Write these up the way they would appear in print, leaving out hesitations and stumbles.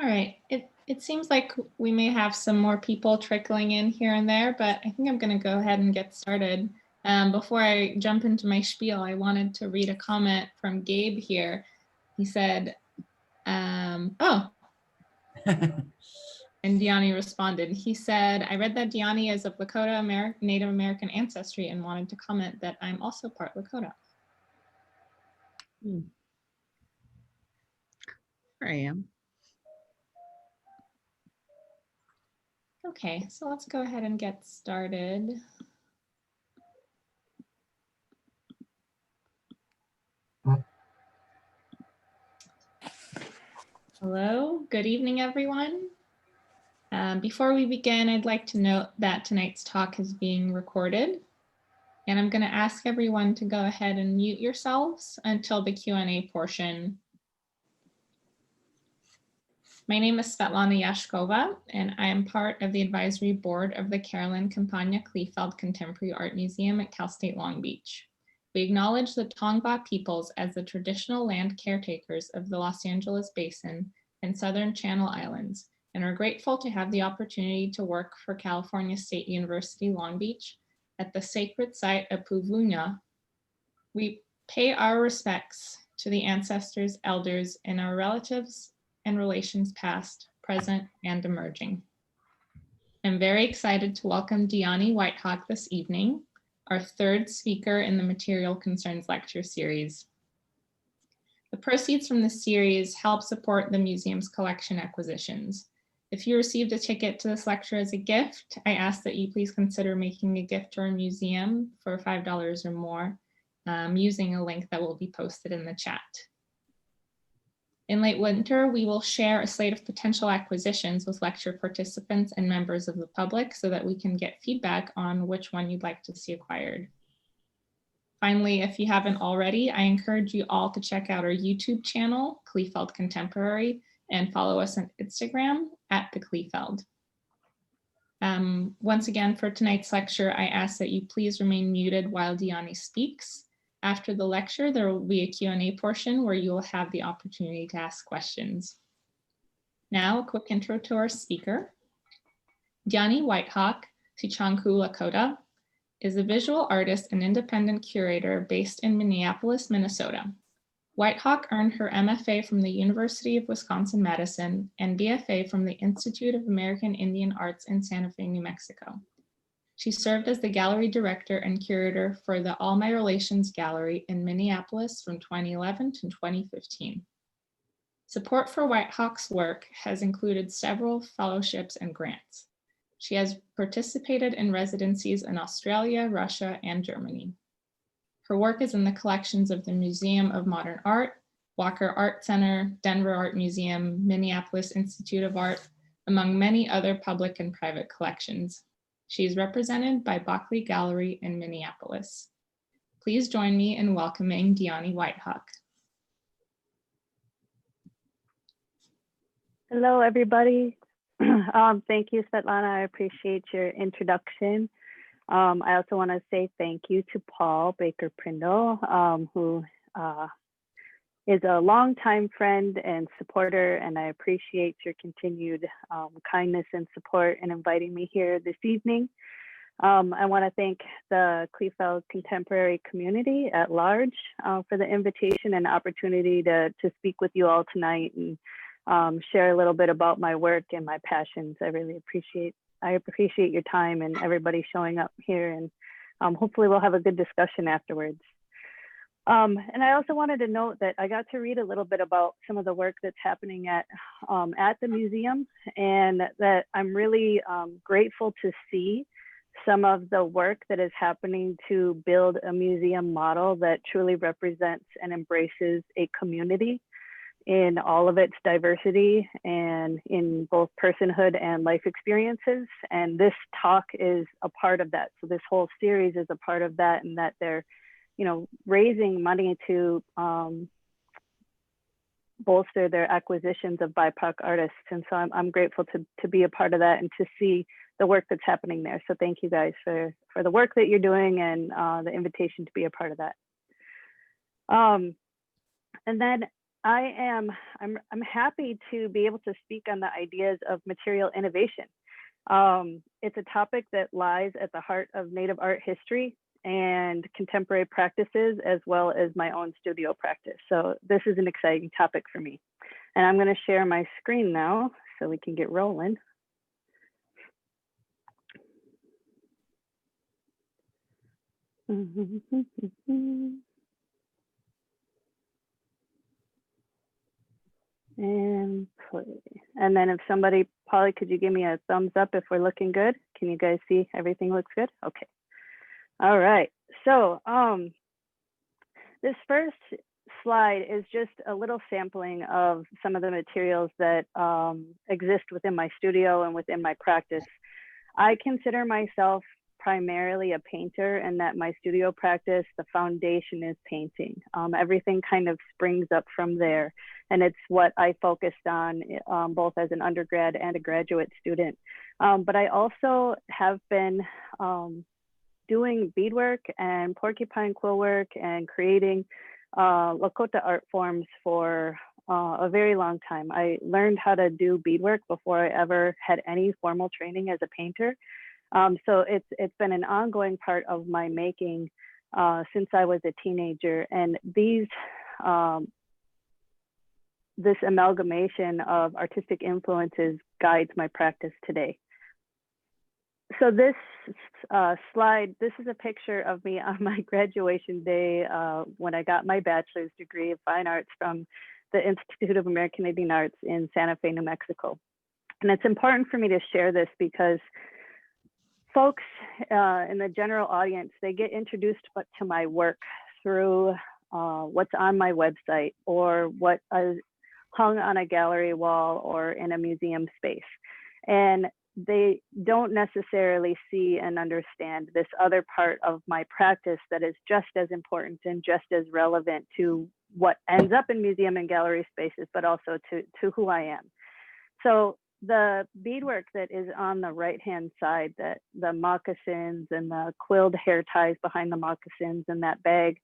All right, it seems like we may have some more people trickling in here and there, but I think I'm going to go ahead and get started. Before I jump into my spiel, I wanted to read a comment from Gabe here. He said, oh, and Dyani responded. He said, I read that Dyani is of Lakota Native American ancestry and wanted to comment that I'm also part Lakota. I am. Okay, so let's go ahead and get started. Hello, good evening, everyone. Before we begin, I'd like to note that tonight's talk is being recorded, and I'm going to ask everyone to go ahead and mute yourselves until the Q&A portion. My name is Svetlana Yashkova, and I am part of the advisory board of the Carolyn Campagna Kleefeld Contemporary Art Museum at Cal State Long Beach. We acknowledge the Tongva peoples as the traditional land caretakers of the Los Angeles Basin and Southern Channel Islands, and are grateful to have the opportunity to work for California State University Long Beach at the sacred site of Puvunya. We pay our respects to the ancestors, elders, and our relatives and relations past, present, and emerging. I'm very excited to welcome Dyani White Hawk this evening, our third speaker in the Material Concerns Lecture Series. The proceeds from this series help support the museum's collection acquisitions. If you received a ticket to this lecture as a gift, I ask that you please consider making a gift to our museum for $5 or more using a link that will be posted in the chat. In late winter, we will share a slate of potential acquisitions with lecture participants and members of the public so that we can get feedback on which one you'd like to see acquired. Finally, if you haven't already, I encourage you all to check out our YouTube channel, Kleefeld Contemporary, and follow us on Instagram at the Kleefeld. Once again, for tonight's lecture, I ask that you please remain muted while Dyani speaks. After the lecture, there will be a Q&A portion where you will have the opportunity to ask questions. Now, a quick intro to our speaker. Dyani White Hawk, Sičáŋģu Lakota, is a visual artist and independent curator based in Minneapolis, Minnesota. White Hawk earned her MFA from the University of Wisconsin-Madison and BFA from the Institute of American Indian Arts in Santa Fe, New Mexico. She served as the Gallery Director and Curator for the All My Relations Gallery in Minneapolis from 2011 to 2015. Support for White Hawk's work has included several fellowships and grants. She has participated in residencies in Australia, Russia, and Germany. Her work is in the collections of the Museum of Modern Art, Walker Art Center, Denver Art Museum, Minneapolis Institute of Art, among many other public and private collections. She is represented by Bugle Gallery in Minneapolis. Please join me in welcoming Dyani White Hawk. Hello, everybody. Thank you, Svetlana. I appreciate your introduction. I also want to say thank you to Paul Baker-Prindle, who is a longtime friend and supporter, and I appreciate your continued kindness and support in inviting me here this evening. I want to thank the Kleefeld contemporary community at large for the invitation and opportunity to speak with you all tonight and share a little bit about my work and my passions. I really appreciate your time and everybody showing up here, and hopefully we'll have a good discussion afterwards. And I also wanted to note that I got to read a little bit about some of the work that's happening at the museum, and that I'm really grateful to see some of the work that is happening to build a museum model that truly represents and embraces a community in all of its diversity and in both personhood and life experiences. And this talk is a part of that. So this whole series is a part of that, and that they're raising money to bolster their acquisitions of BIPOC artists. And so I'm grateful to be a part of that and to see the work that's happening there. So thank you guys for the work that you're doing and the invitation to be a part of that. And then I'm happy to be able to speak on the ideas of material innovation. It's a topic that lies at the heart of Native art history and contemporary practices, as well as my own studio practice. So this is an exciting topic for me. And I'm going to share my screen now so we can get rolling. And play. And then if somebody, Polly, could you give me a thumbs up if we're looking good? Can you guys see everything looks good? Okay. All right. So this first slide is just a little sampling of some of the materials that exist within my studio and within my practice. I consider myself primarily a painter, and that my studio practice, the foundation is painting. Everything kind of springs up from there. And it's what I focused on both as an undergrad and a graduate student. But I also have been doing beadwork and porcupine quill work and creating Lakota art forms for a very long time. I learned how to do beadwork before I ever had any formal training as a painter. So it's been an ongoing part of my making since I was a teenager. And these this amalgamation of artistic influences guides my practice today. So this slide, this is a picture of me on my graduation day when I got my bachelor's degree of fine arts from the Institute of American Indian Arts in Santa Fe, New Mexico. And it's important for me to share this because folks in the general audience, they get introduced to my work through what's on my website or what is hung on a gallery wall or in a museum space. And they don't necessarily see and understand this other part of my practice that is just as important and just as relevant to what ends up in museum and gallery spaces, but also to who I am. So the beadwork that is on the right-hand side, that the moccasins and the quilled hair ties behind the moccasins and that bag,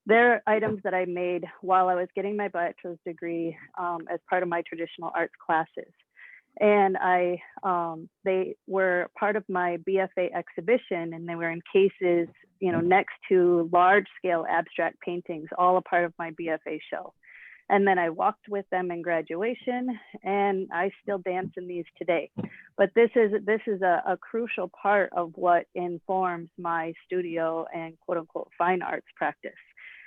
they're items that I made while I was getting my bachelor's degree as part of my traditional arts classes. And they were part of my BFA exhibition, and they were in cases, you know, next to large-scale abstract paintings, all a part of my BFA show. And then I walked with them in graduation, and I still dance in these today. But this is a crucial part of what informs my studio and quote unquote fine arts practice.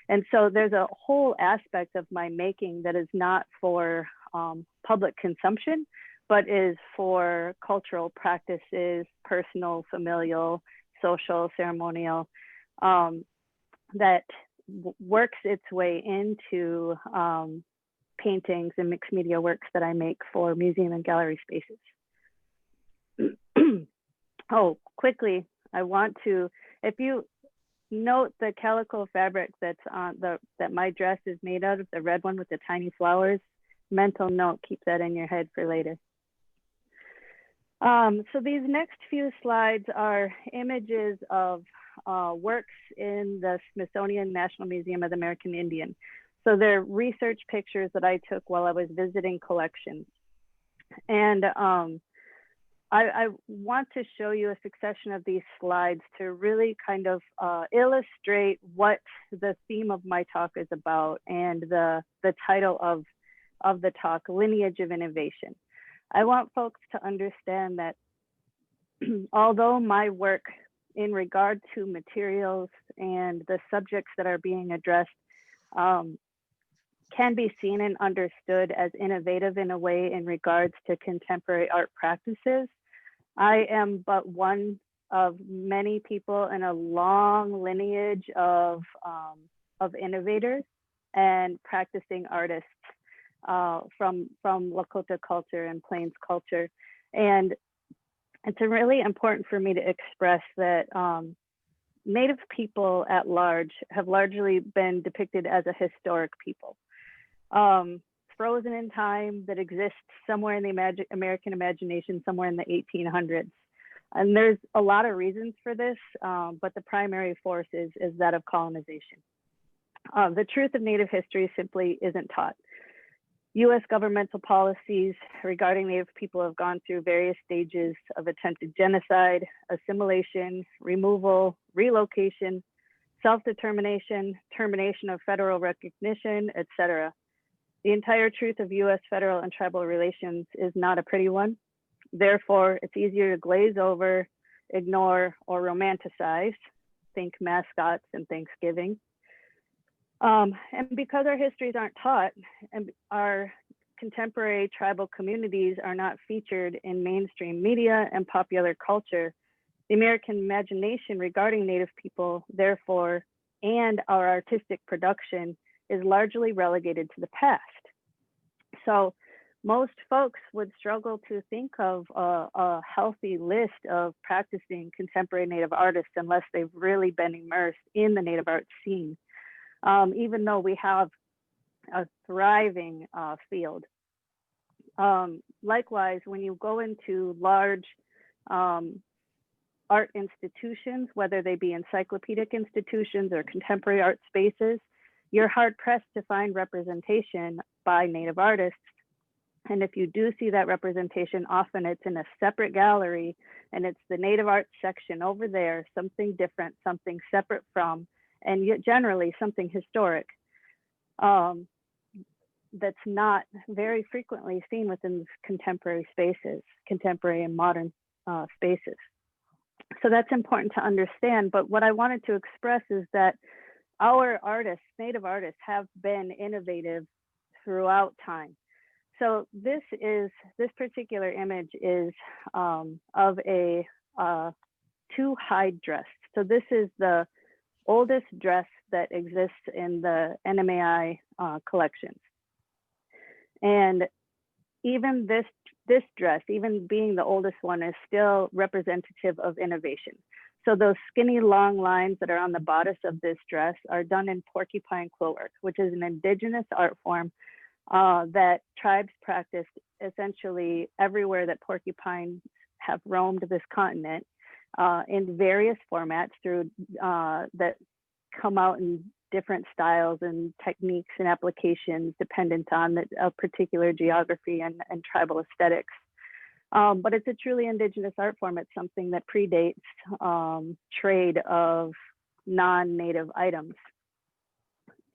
And so there's a whole aspect of my making that is not for public consumption, but is for cultural practices, personal, familial, social, ceremonial, that works its way into paintings and mixed media works that I make for museum and gallery spaces. Oh, quickly, I want to, if you note the calico fabric that's on that my dress is made out of, the red one with the tiny flowers, mental note, keep that in your head for later. So these next few slides are images of works in the Smithsonian National Museum of the American Indian. So they're research pictures that I took while I was visiting collections. And I want to show you a succession of these slides to really kind of illustrate what the theme of my talk is about and the title of the talk, Lineage of Innovation. I want folks to understand that although my work in regard to materials and the subjects that are being addressed can be seen and understood as innovative in a way in regards to contemporary art practices, I am but one of many people in a long lineage of innovators and practicing artists from Lakota culture and Plains culture. And it's really important for me to express that Native people at large have largely been depicted as a historic people, frozen in time, that exists somewhere in the American imagination, somewhere in the 1800s. And there's a lot of reasons for this, but the primary force is that of colonization. The truth of Native history simply isn't taught. US governmental policies regarding Native people have gone through various stages of attempted genocide, assimilation, removal, relocation, self-determination, termination of federal recognition, etc. The entire truth of US federal and tribal relations is not a pretty one. Therefore, it's easier to glaze over, ignore, or romanticize. Think mascots and Thanksgiving. And because our histories aren't taught and our contemporary tribal communities are not featured in mainstream media and popular culture, the American imagination regarding Native people, therefore, and our artistic production is largely relegated to the past. So most folks would struggle to think of a healthy list of practicing contemporary Native artists unless they've really been immersed in the Native art scene. Even though we have a thriving field. Likewise, when you go into large art institutions, whether they be encyclopedic institutions or contemporary art spaces, you're hard pressed to find representation by Native artists. And if you do see that representation, often it's in a separate gallery and it's the Native art section over there, something different, something separate from, and yet generally something historic that's not very frequently seen within contemporary spaces, contemporary and modern spaces. So that's important to understand. But what I wanted to express is that our artists, Native artists, have been innovative throughout time. So this particular image is of a two-hide dress. So this is the oldest dress that exists in the NMAI collections. And even this dress, even being the oldest one, is still representative of innovation. So those skinny long lines that are on the bodice of this dress are done in porcupine quillwork, which is an indigenous art form that tribes practiced essentially everywhere that porcupines have roamed this continent in various formats through that come out in different styles and techniques and applications dependent on a particular geography and tribal aesthetics. But it's a truly indigenous art form. It's something that predates trade of non-native items.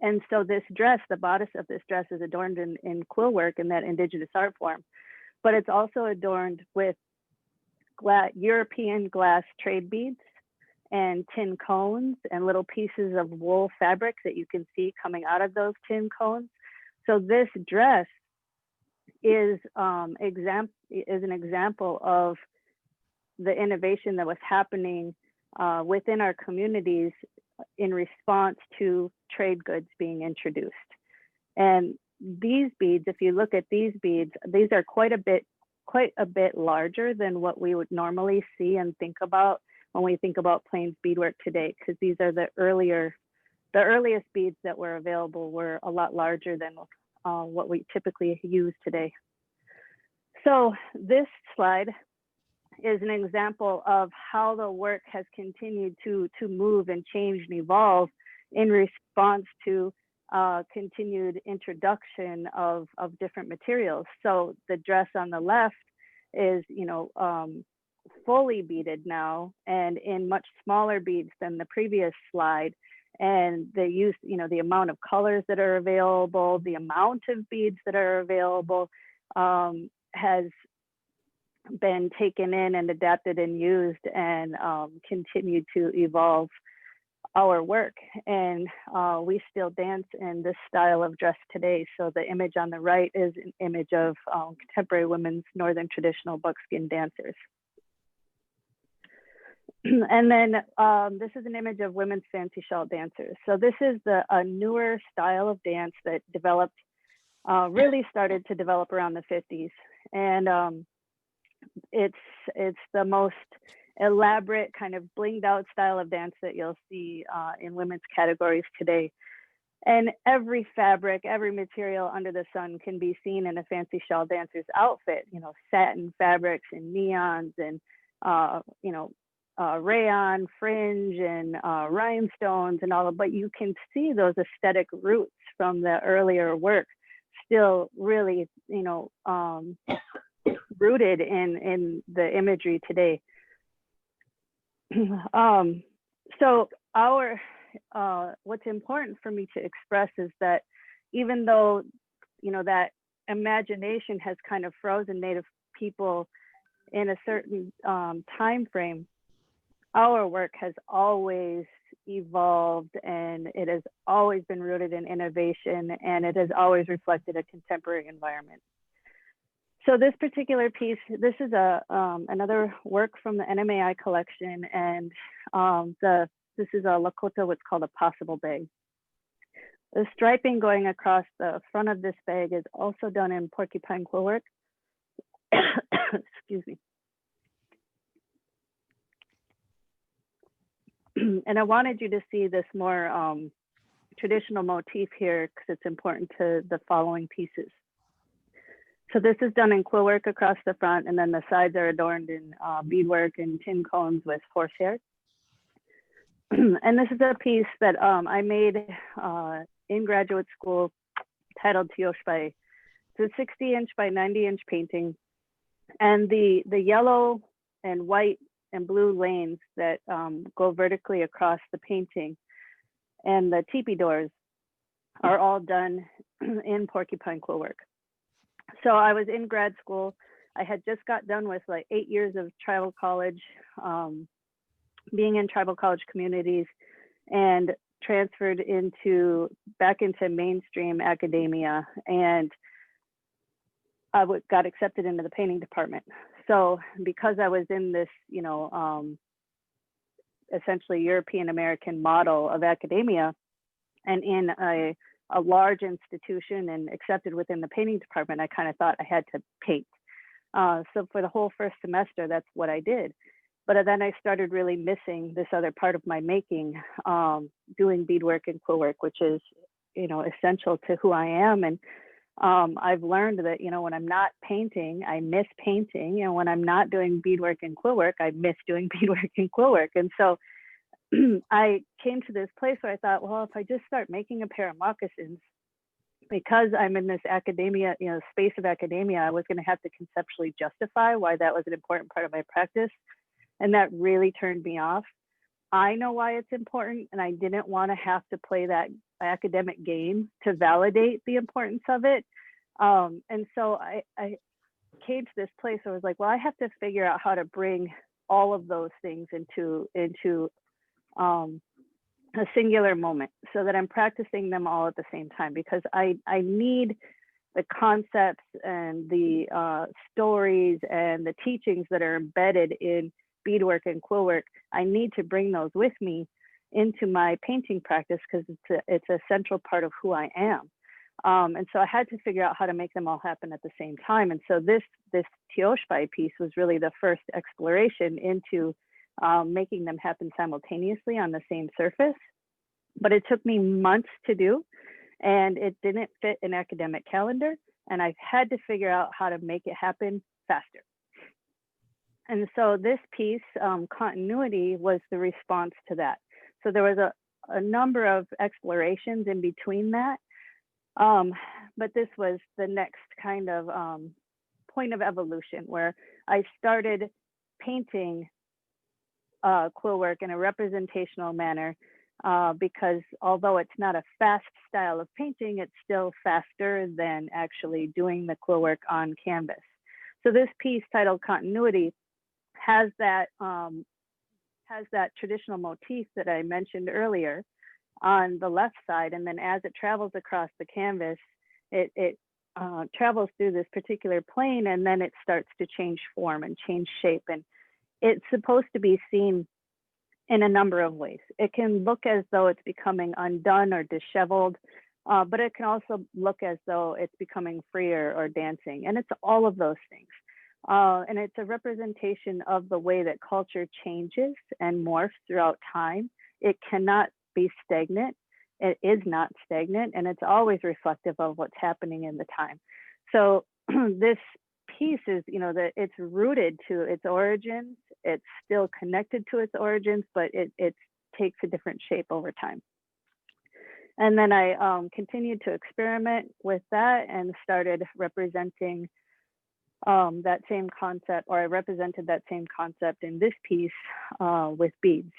And so this dress, the bodice of this dress is adorned in quillwork in that indigenous art form, but it's also adorned with European glass trade beads and tin cones and little pieces of wool fabric that you can see coming out of those tin cones. So this dress is an example of the innovation that was happening within our communities in response to trade goods being introduced. And these beads, if you look at these beads, these are quite a bit larger than what we would normally see and think about when we think about Plains beadwork today, because these are the earliest beads that were available were a lot larger than what we typically use today. So this slide is an example of how the work has continued to move and change and evolve in response to continued introduction of different materials. So the dress on the left is, fully beaded now and in much smaller beads than the previous slide. And the use, the amount of colors that are available, the amount of beads that are available has been taken in and adapted and used and continued to evolve our work. And we still dance in this style of dress today. So the image on the right is an image of contemporary women's Northern traditional buckskin dancers. And then this is an image of women's fancy shawl dancers. So this is a newer style of dance that developed, really started to develop around the 50s. And it's the most elaborate kind of blinged out style of dance that you'll see in women's categories today. And every fabric, every material under the sun can be seen in a fancy shawl dancer's outfit, satin fabrics and neons and, rayon, fringe, and rhinestones and all of, but you can see those aesthetic roots from the earlier work still really, rooted in the imagery today. So what's important for me to express is that even though, that imagination has kind of frozen Native people in a certain time frame, our work has always evolved, and it has always been rooted in innovation, and it has always reflected a contemporary environment. So this particular piece, this is another work from the NMAI collection, and this is a Lakota, what's called a possible bag. The striping going across the front of this bag is also done in porcupine quill work. Excuse me. And I wanted you to see this more traditional motif here because it's important to the following pieces. So this is done in quill work across the front, and then the sides are adorned in beadwork and tin cones with horsehair. And this is a piece that I made in graduate school titled Tioshpai. It's a 60-inch by 90-inch painting. And the yellow and white and blue lanes that go vertically across the painting and the teepee doors are all done in porcupine quill work. So I was in grad school. I had just got done with like 8 years of tribal college, being in tribal college communities, and transferred back into mainstream academia, and I got accepted into the painting department. So because I was in this, essentially European American model of academia, and in a large institution and accepted within the painting department, I kind of thought I had to paint. So for the whole first semester, that's what I did. But then I started really missing this other part of my making, doing beadwork and quill work, which is, essential to who I am. And I've learned that, when I'm not painting, I miss painting. And when I'm not doing beadwork and quill work, I miss doing beadwork and quill work. And so I came to this place where I thought, well, if I just start making a pair of moccasins, because I'm in this academia, space of academia, I was going to have to conceptually justify why that was an important part of my practice. And that really turned me off. I know why it's important, and I didn't want to have to play that academic game to validate the importance of it. And so I came to this place where I was like, well, I have to figure out how to bring all of those things into a singular moment so that I'm practicing them all at the same time, because I need the concepts and the stories and the teachings that are embedded in beadwork and quill work. I need to bring those with me into my painting practice because it's a central part of who I am. And so I had to figure out how to make them all happen at the same time. And so this Tioshpai piece was really the first exploration into making them happen simultaneously on the same surface. But it took me months to do, and it didn't fit an academic calendar. And I had to figure out how to make it happen faster. And so this piece, Continuity, was the response to that. So there was a number of explorations in between that. But this was the next kind of point of evolution, where I started painting quill work in a representational manner, because although it's not a fast style of painting, it's still faster than actually doing the quill work on canvas. So this piece, titled Continuity, has that traditional motif that I mentioned earlier on the left side, and then as it travels across the canvas, it travels through this particular plane, and then it starts to change form and change shape. And it's supposed to be seen in a number of ways. It can look as though it's becoming undone or disheveled, but it can also look as though it's becoming freer or dancing. And it's all of those things. And it's a representation of the way that culture changes and morphs throughout time. It cannot be stagnant. It is not stagnant, and it's always reflective of what's happening in the time. So this piece is, that it's rooted to its origins. It's still connected to its origins, but it takes a different shape over time. And then I continued to experiment with that and started representing that same concept, or I represented that same concept in this piece with beads.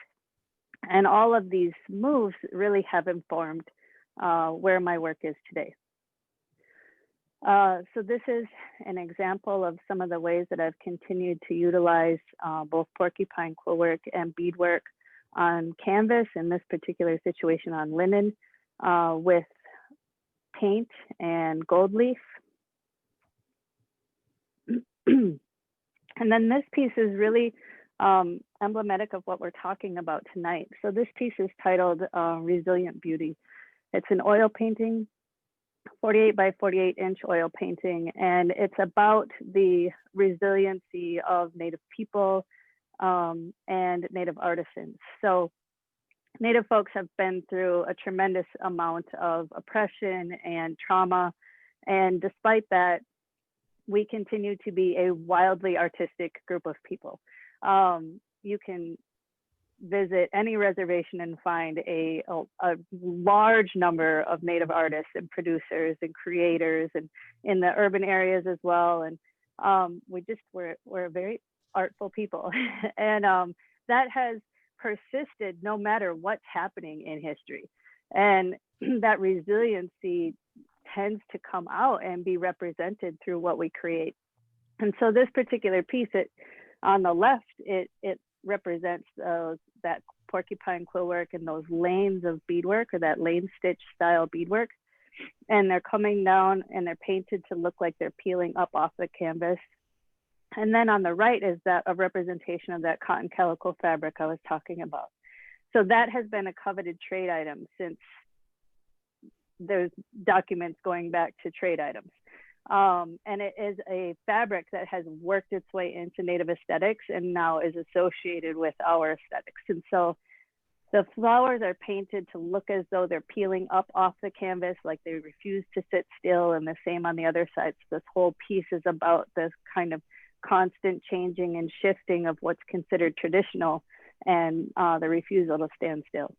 And all of these moves really have informed where my work is today. So this is an example of some of the ways that I've continued to utilize both porcupine quill work and beadwork on canvas, in this particular situation on linen, with paint and gold leaf. And then this piece is really emblematic of what we're talking about tonight. So this piece is titled Resilient Beauty. It's an oil painting, 48 by 48 inch oil painting, and it's about the resiliency of Native people and Native artisans. So Native folks have been through a tremendous amount of oppression and trauma, and despite that, we continue to be a wildly artistic group of people. You can visit any reservation and find a large number of Native artists and producers and creators, and in the urban areas as well. And we're a very artful people. And that has persisted no matter what's happening in history. And that resiliency tends to come out and be represented through what we create. And so this particular piece, on the left, it represents that porcupine quill work and those lanes of beadwork, or that lane stitch style beadwork. And they're coming down and they're painted to look like they're peeling up off the canvas. And then on the right is that a representation of that cotton calico fabric I was talking about. So that has been a coveted trade item since there's documents going back to trade items. And it is a fabric that has worked its way into Native aesthetics and now is associated with our aesthetics. And so the flowers are painted to look as though they're peeling up off the canvas, like they refuse to sit still, and the same on the other side. So this whole piece is about this kind of constant changing and shifting of what's considered traditional and the refusal to stand still.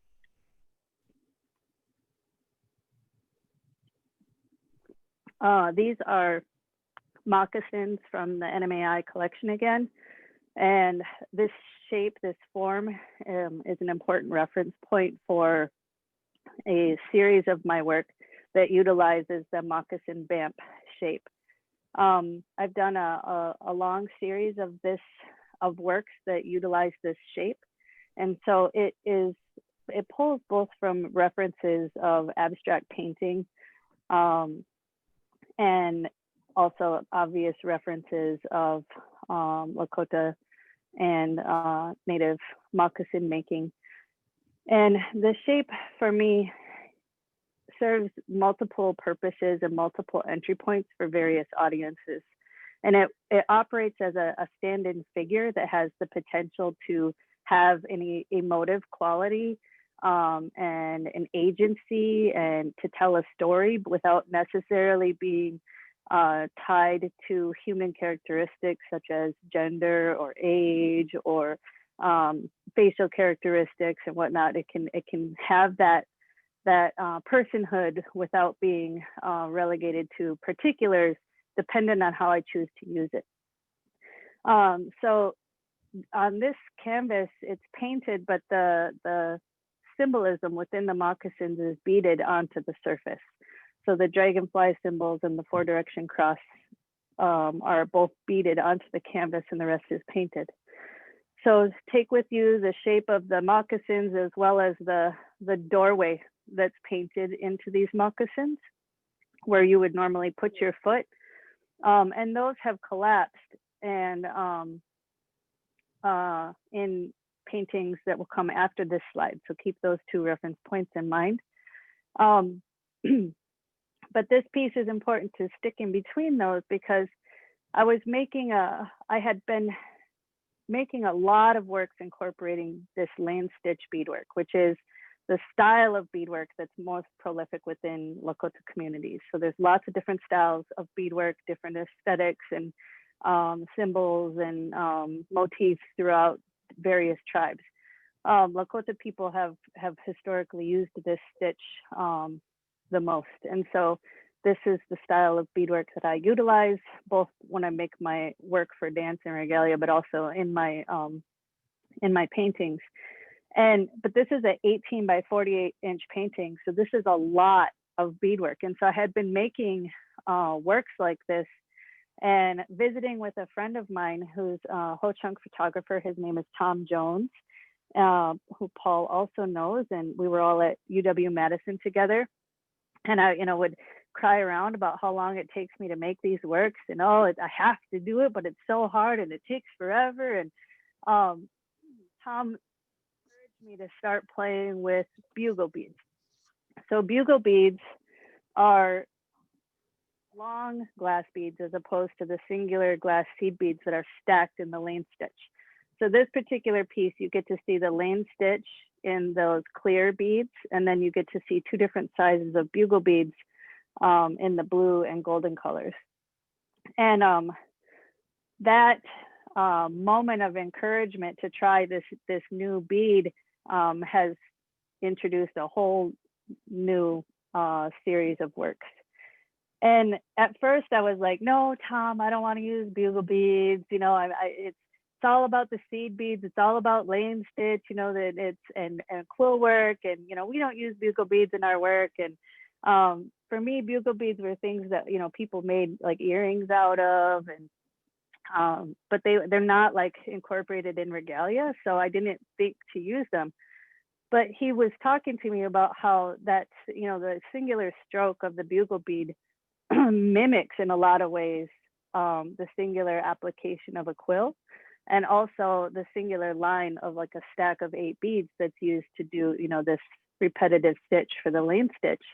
These are moccasins from the NMAI collection again. And this shape, this form, is an important reference point for a series of my work that utilizes the moccasin vamp shape. I've done a long series of works that utilize this shape. And so it pulls both from references of abstract painting, and also obvious references of Lakota and Native moccasin making. And the shape for me serves multiple purposes and multiple entry points for various audiences. And it operates as a stand-in figure that has the potential to have any emotive quality and an agency, and to tell a story without necessarily being tied to human characteristics such as gender or age or facial characteristics and whatnot. It can have that personhood without being relegated to particulars, dependent on how I choose to use it. So on this canvas, it's painted, but the symbolism within the moccasins is beaded onto the surface. So the dragonfly symbols and the 4-direction cross are both beaded onto the canvas, and the rest is painted. So take with you the shape of the moccasins, as well as the doorway that's painted into these moccasins, where you would normally put your foot. And those have collapsed, and in paintings that will come after this slide. So keep those two reference points in mind. But this piece is important to stick in between those, because I had been making a lot of works incorporating this lane stitch beadwork, which is the style of beadwork that's most prolific within Lakota communities. So there's lots of different styles of beadwork, different aesthetics and symbols and motifs throughout various tribes. Lakota people have historically used this stitch the most. And so this is the style of beadwork that I utilize, both when I make my work for dance and regalia, but also in my paintings. But this is an 18 by 48 inch painting. So this is a lot of beadwork. And so I had been making works like this and visiting with a friend of mine who's a Ho-Chunk photographer. His name is Tom Jones, who Paul also knows. And we were all at UW-Madison together. And I, would cry around about how long it takes me to make these works. And I have to do it, but it's so hard and it takes forever. And Tom encouraged me to start playing with bugle beads. So bugle beads are long glass beads as opposed to the singular glass seed beads that are stacked in the lane stitch. So this particular piece, you get to see the lane stitch in those clear beads, and then you get to see two different sizes of bugle beads in the blue and golden colors. And that moment of encouragement to try this new bead has introduced a whole new series of works. And at first I was like, no, Tom, I don't want to use bugle beads. It's all about the seed beads. It's all about lane stitch, that it's and quill work. And, we don't use bugle beads in our work. And for me, bugle beads were things that, people made like earrings out of. And but they're not like incorporated in regalia. So I didn't think to use them. But he was talking to me about how that's, the singular stroke of the bugle bead mimics in a lot of ways the singular application of a quill, and also the singular line of like a stack of 8 beads that's used to do, this repetitive stitch for the lane stitch.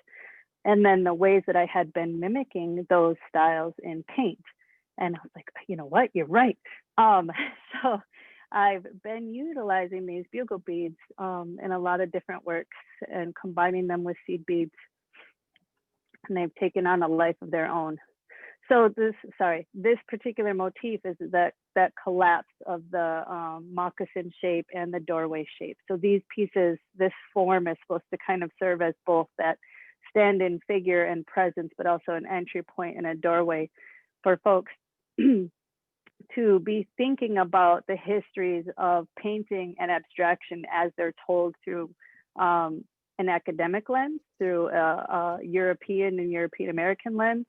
And then the ways that I had been mimicking those styles in paint. And I was like, you know what, you're right. So I've been utilizing these bugle beads in a lot of different works and combining them with seed beads. And they've taken on a life of their own. So this particular motif is that collapse of the moccasin shape and the doorway shape. So these pieces, this form is supposed to kind of serve as both that stand-in figure and presence, but also an entry point and a doorway for folks to be thinking about the histories of painting and abstraction as they're told through an academic lens, through a European and European American lens,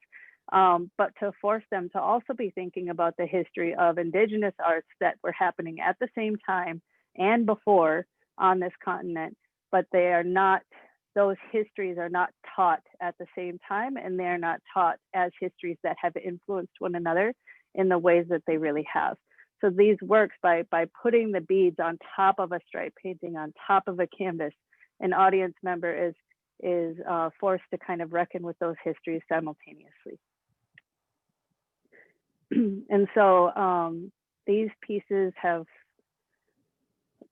but to force them to also be thinking about the history of Indigenous arts that were happening at the same time and before on this continent, but those histories are not taught at the same time, and they're not taught as histories that have influenced one another in the ways that they really have. So these works, by putting the beads on top of a stripe painting, on top of a canvas, an audience member is forced to kind of reckon with those histories simultaneously. And so these pieces have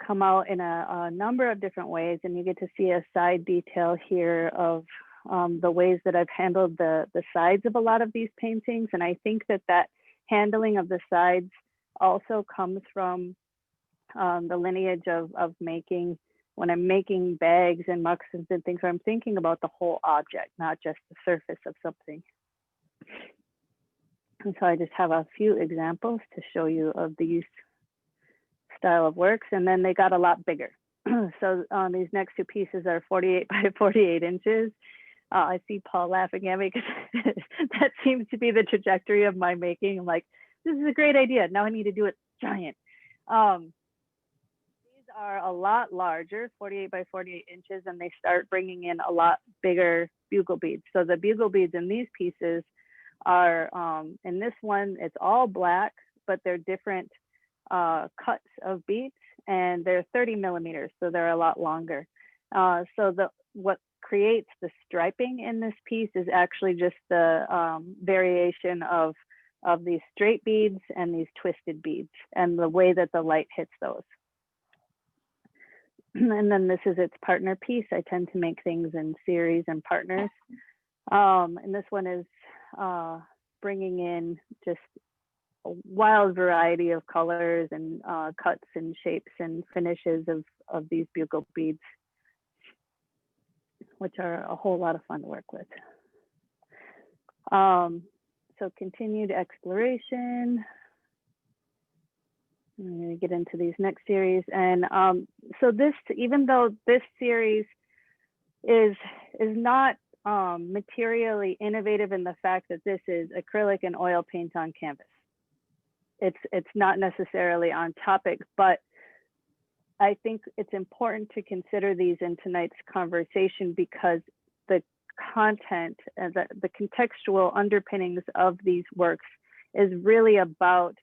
come out in a number of different ways, and you get to see a side detail here of the ways that I've handled the sides of a lot of these paintings. And I think that handling of the sides also comes from the lineage of making, when I'm making bags and moccasins and things, where I'm thinking about the whole object, not just the surface of something. And so I just have a few examples to show you of these style of works, and then they got a lot bigger. So these next two pieces are 48 by 48 inches. I see Paul laughing at me because that seems to be the trajectory of my making. I'm like, this is a great idea. Now I need to do it giant. These are a lot larger, 48 by 48 inches, and they start bringing in a lot bigger bugle beads. So the bugle beads in these pieces are, in this one, it's all black, but they're different cuts of beads, and they're 30 millimeters, so they're a lot longer. So what creates the striping in this piece is actually just the variation of these straight beads and these twisted beads, and the way that the light hits those. And then this is its partner piece. I tend to make things in series and partners. And this one is bringing in just wild variety of colors and cuts and shapes and finishes of these bugle beads, which are a whole lot of fun to work with. So continued exploration. I'm going to get into these next series. And so this, even though this series is not materially innovative in the fact that this is acrylic and oil paint on canvas, it's not necessarily on topic, but I think it's important to consider these in tonight's conversation because the content and the contextual underpinnings of these works is really about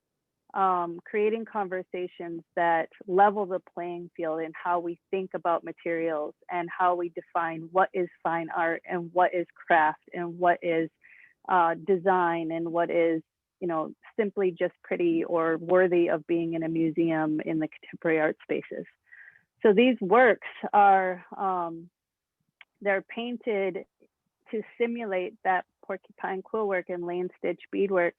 creating conversations that level the playing field in how we think about materials and how we define what is fine art and what is craft and what is design and what is, you know, simply just pretty or worthy of being in a museum in the contemporary art spaces. So these works are, they're painted to simulate that porcupine quill work and lane stitch beadwork.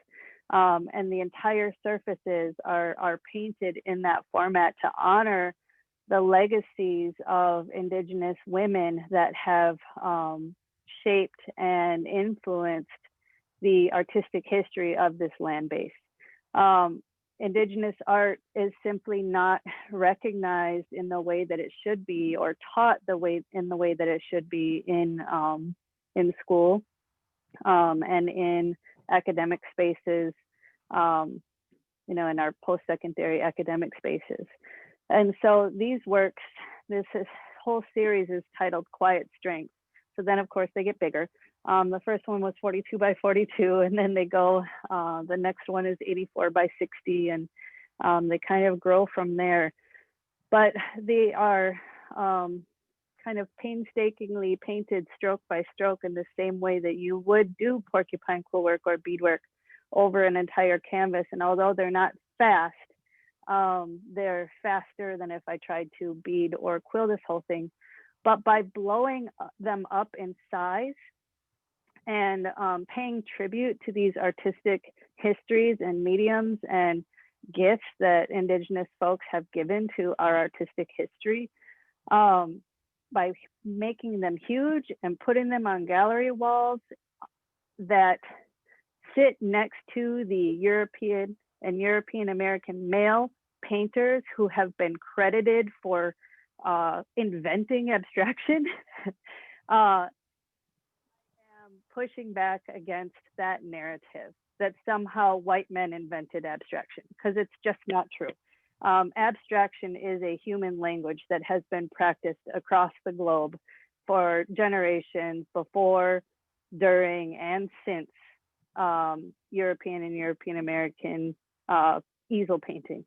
And the entire surfaces are painted in that format to honor the legacies of Indigenous women that have shaped and influenced the artistic history of this land base. Indigenous art is simply not recognized in the way that it should be, or taught in the way that it should be in school and in academic spaces, you know, in our post-secondary academic spaces. And so these works, this whole series is titled Quiet Strength. So then of course they get bigger. The first one was 42 by 42, and then they go, the next one is 84 by 60, and they kind of grow from there. But they are kind of painstakingly painted stroke by stroke in the same way that you would do porcupine quill work or beadwork over an entire canvas. And although they're not fast, they're faster than if I tried to bead or quill this whole thing. But by blowing them up in size and paying tribute to these artistic histories and mediums and gifts that Indigenous folks have given to our artistic history, by making them huge and putting them on gallery walls that sit next to the European and European American male painters who have been credited for inventing abstraction, pushing back against that narrative that somehow white men invented abstraction, because it's just not true. Abstraction is a human language that has been practiced across the globe for generations before, during, and since European and European American easel painting.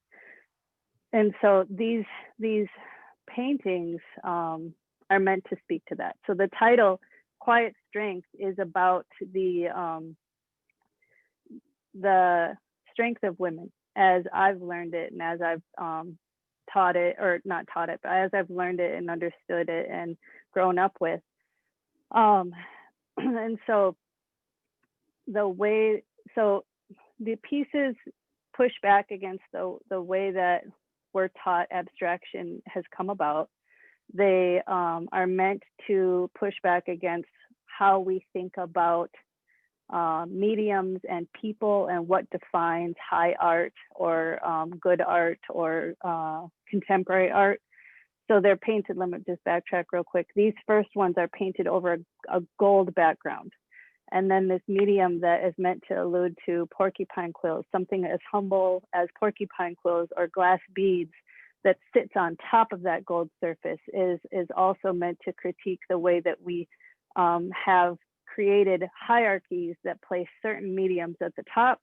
And so these paintings are meant to speak to that. So the title, Quiet Strength, is about the strength of women as I've learned it and as I've taught it, or not taught it, but as I've learned it and understood it and grown up with. And so the pieces push back against the way that we're taught abstraction has come about. They are meant to push back against how we think about mediums and people and what defines high art or good art or contemporary art. So they're painted, let me just backtrack real quick. These first ones are painted over a gold background. And then this medium that is meant to allude to porcupine quills, something as humble as porcupine quills or glass beads that sits on top of that gold surface, is also meant to critique the way that we have created hierarchies that place certain mediums at the top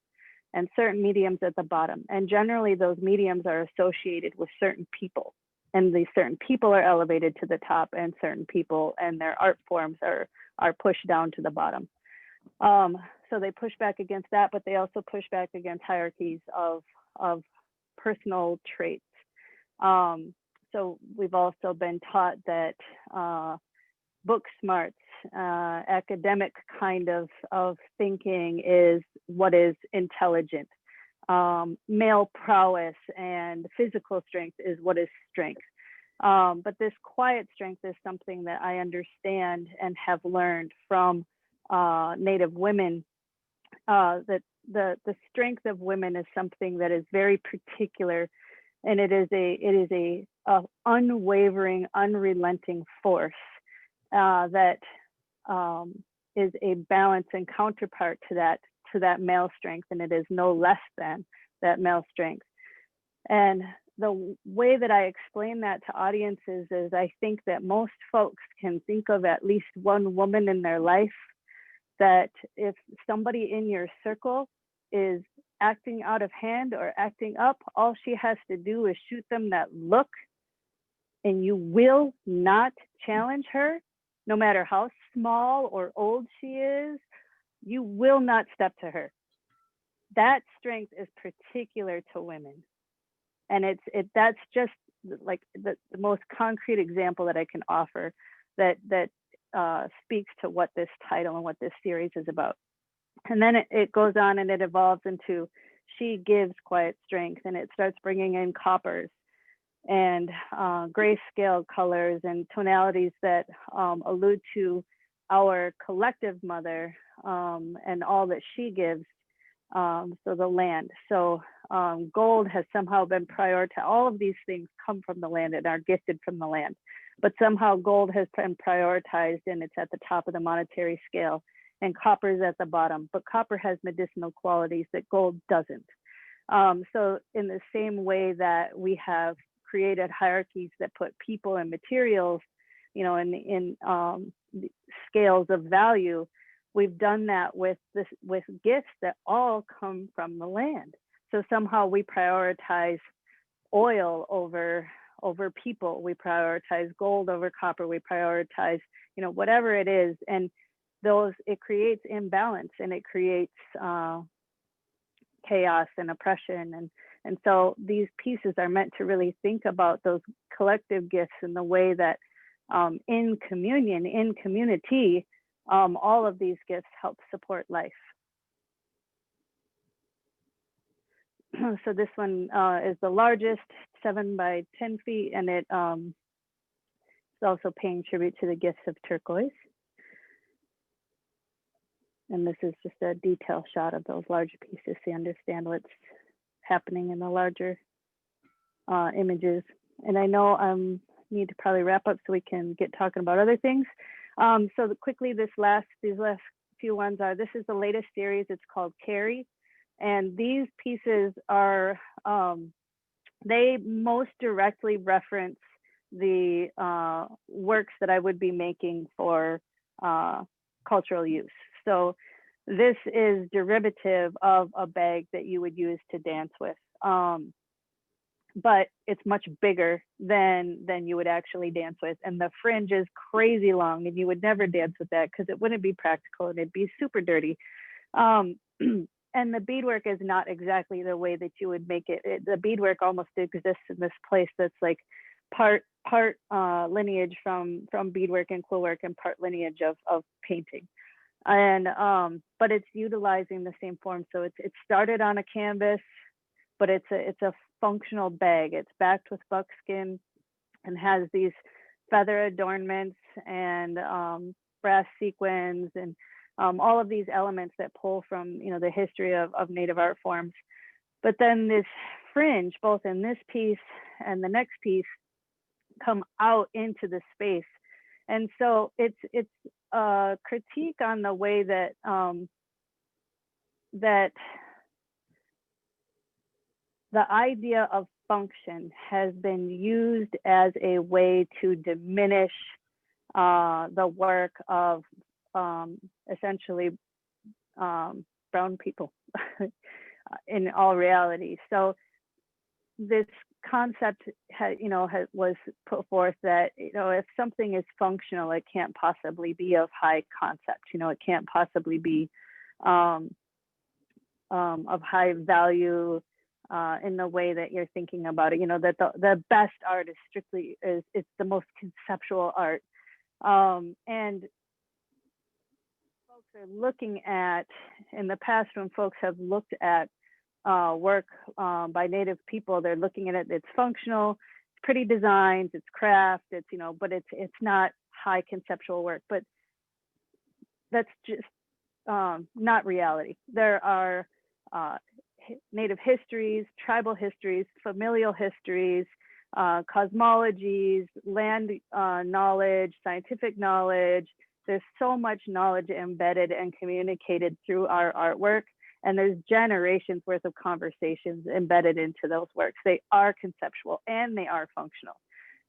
and certain mediums at the bottom. And generally those mediums are associated with certain people, and these certain people are elevated to the top, and certain people and their art forms are pushed down to the bottom. So they push back against that, but they also push back against hierarchies of personal traits. So we've also been taught that book smarts, academic kind of thinking is what is intelligent. male prowess and physical strength is what is strength. But this quiet strength is something that I understand and have learned from Native women, that the strength of women is something that is very particular, and it is a unwavering, unrelenting force that is a balance and counterpart to that male strength, and it is no less than that male strength. And the way that I explain that to audiences is I think that most folks can think of at least one woman in their life that if somebody in your circle is acting out of hand or acting up, all she has to do is shoot them that look, and you will not challenge her, no matter how small or old she is. You will not step to her. That strength is particular to women. And that's just like the most concrete example that I can offer that speaks to what this title and what this series is about. And then it goes on and it evolves into She Gives Quiet Strength, and it starts bringing in coppers and grayscale colors and tonalities that allude to our collective mother and all that she gives, so the land. So gold has somehow been prioritized. All of these things come from the land and are gifted from the land, but somehow gold has been prioritized and it's at the top of the monetary scale, and copper is at the bottom, but copper has medicinal qualities that gold doesn't. So in the same way that we have created hierarchies that put people and materials, you know, in scales of value, we've done that with gifts that all come from the land. So somehow we prioritize oil over people, we prioritize gold over copper, we prioritize, you know, whatever it is, and it creates imbalance, and it creates chaos and oppression, and so these pieces are meant to really think about those collective gifts in the way that in communion, in community, all of these gifts help support life. So this one is the largest, 7 by 10 feet, and it is also paying tribute to the gifts of turquoise. And this is just a detail shot of those larger pieces so you understand what's happening in the larger images. And I know I need to probably wrap up so we can get talking about other things. So quickly, these last few ones are, this is the latest series, it's called Carry. And these pieces are, they most directly reference the works that I would be making for cultural use. So this is derivative of a bag that you would use to dance with, but it's much bigger than you would actually dance with. And the fringe is crazy long, and you would never dance with that because it wouldn't be practical and it'd be super dirty. And the beadwork is not exactly the way that you would make it. The beadwork almost exists in this place that's like part lineage from beadwork and quillwork and part lineage of painting. And but it's utilizing the same form. So it started on a canvas, but it's a functional bag. It's backed with buckskin and has these feather adornments and brass sequins and all of these elements that pull from, you know, the history of Native art forms. But then this fringe, both in this piece and the next piece, come out into the space. And so it's a critique on the way that that the idea of function has been used as a way to diminish the work of essentially brown people in all reality. So this concept was put forth that, you know, if something is functional, it can't possibly be of high concept. You know, it can't possibly be of high value in the way that you're thinking about it. You know, that the best art is strictly it's the most conceptual art, and folks are looking at, in the past when folks have looked at work by Native people, they're looking at it, it's functional, it's pretty designs, it's craft, it's, but it's not high conceptual work. But that's just not reality. There are Native histories, tribal histories, familial histories, cosmologies, land knowledge, scientific knowledge. There's so much knowledge embedded and communicated through our artwork, and there's generations worth of conversations embedded into those works. They are conceptual and they are functional.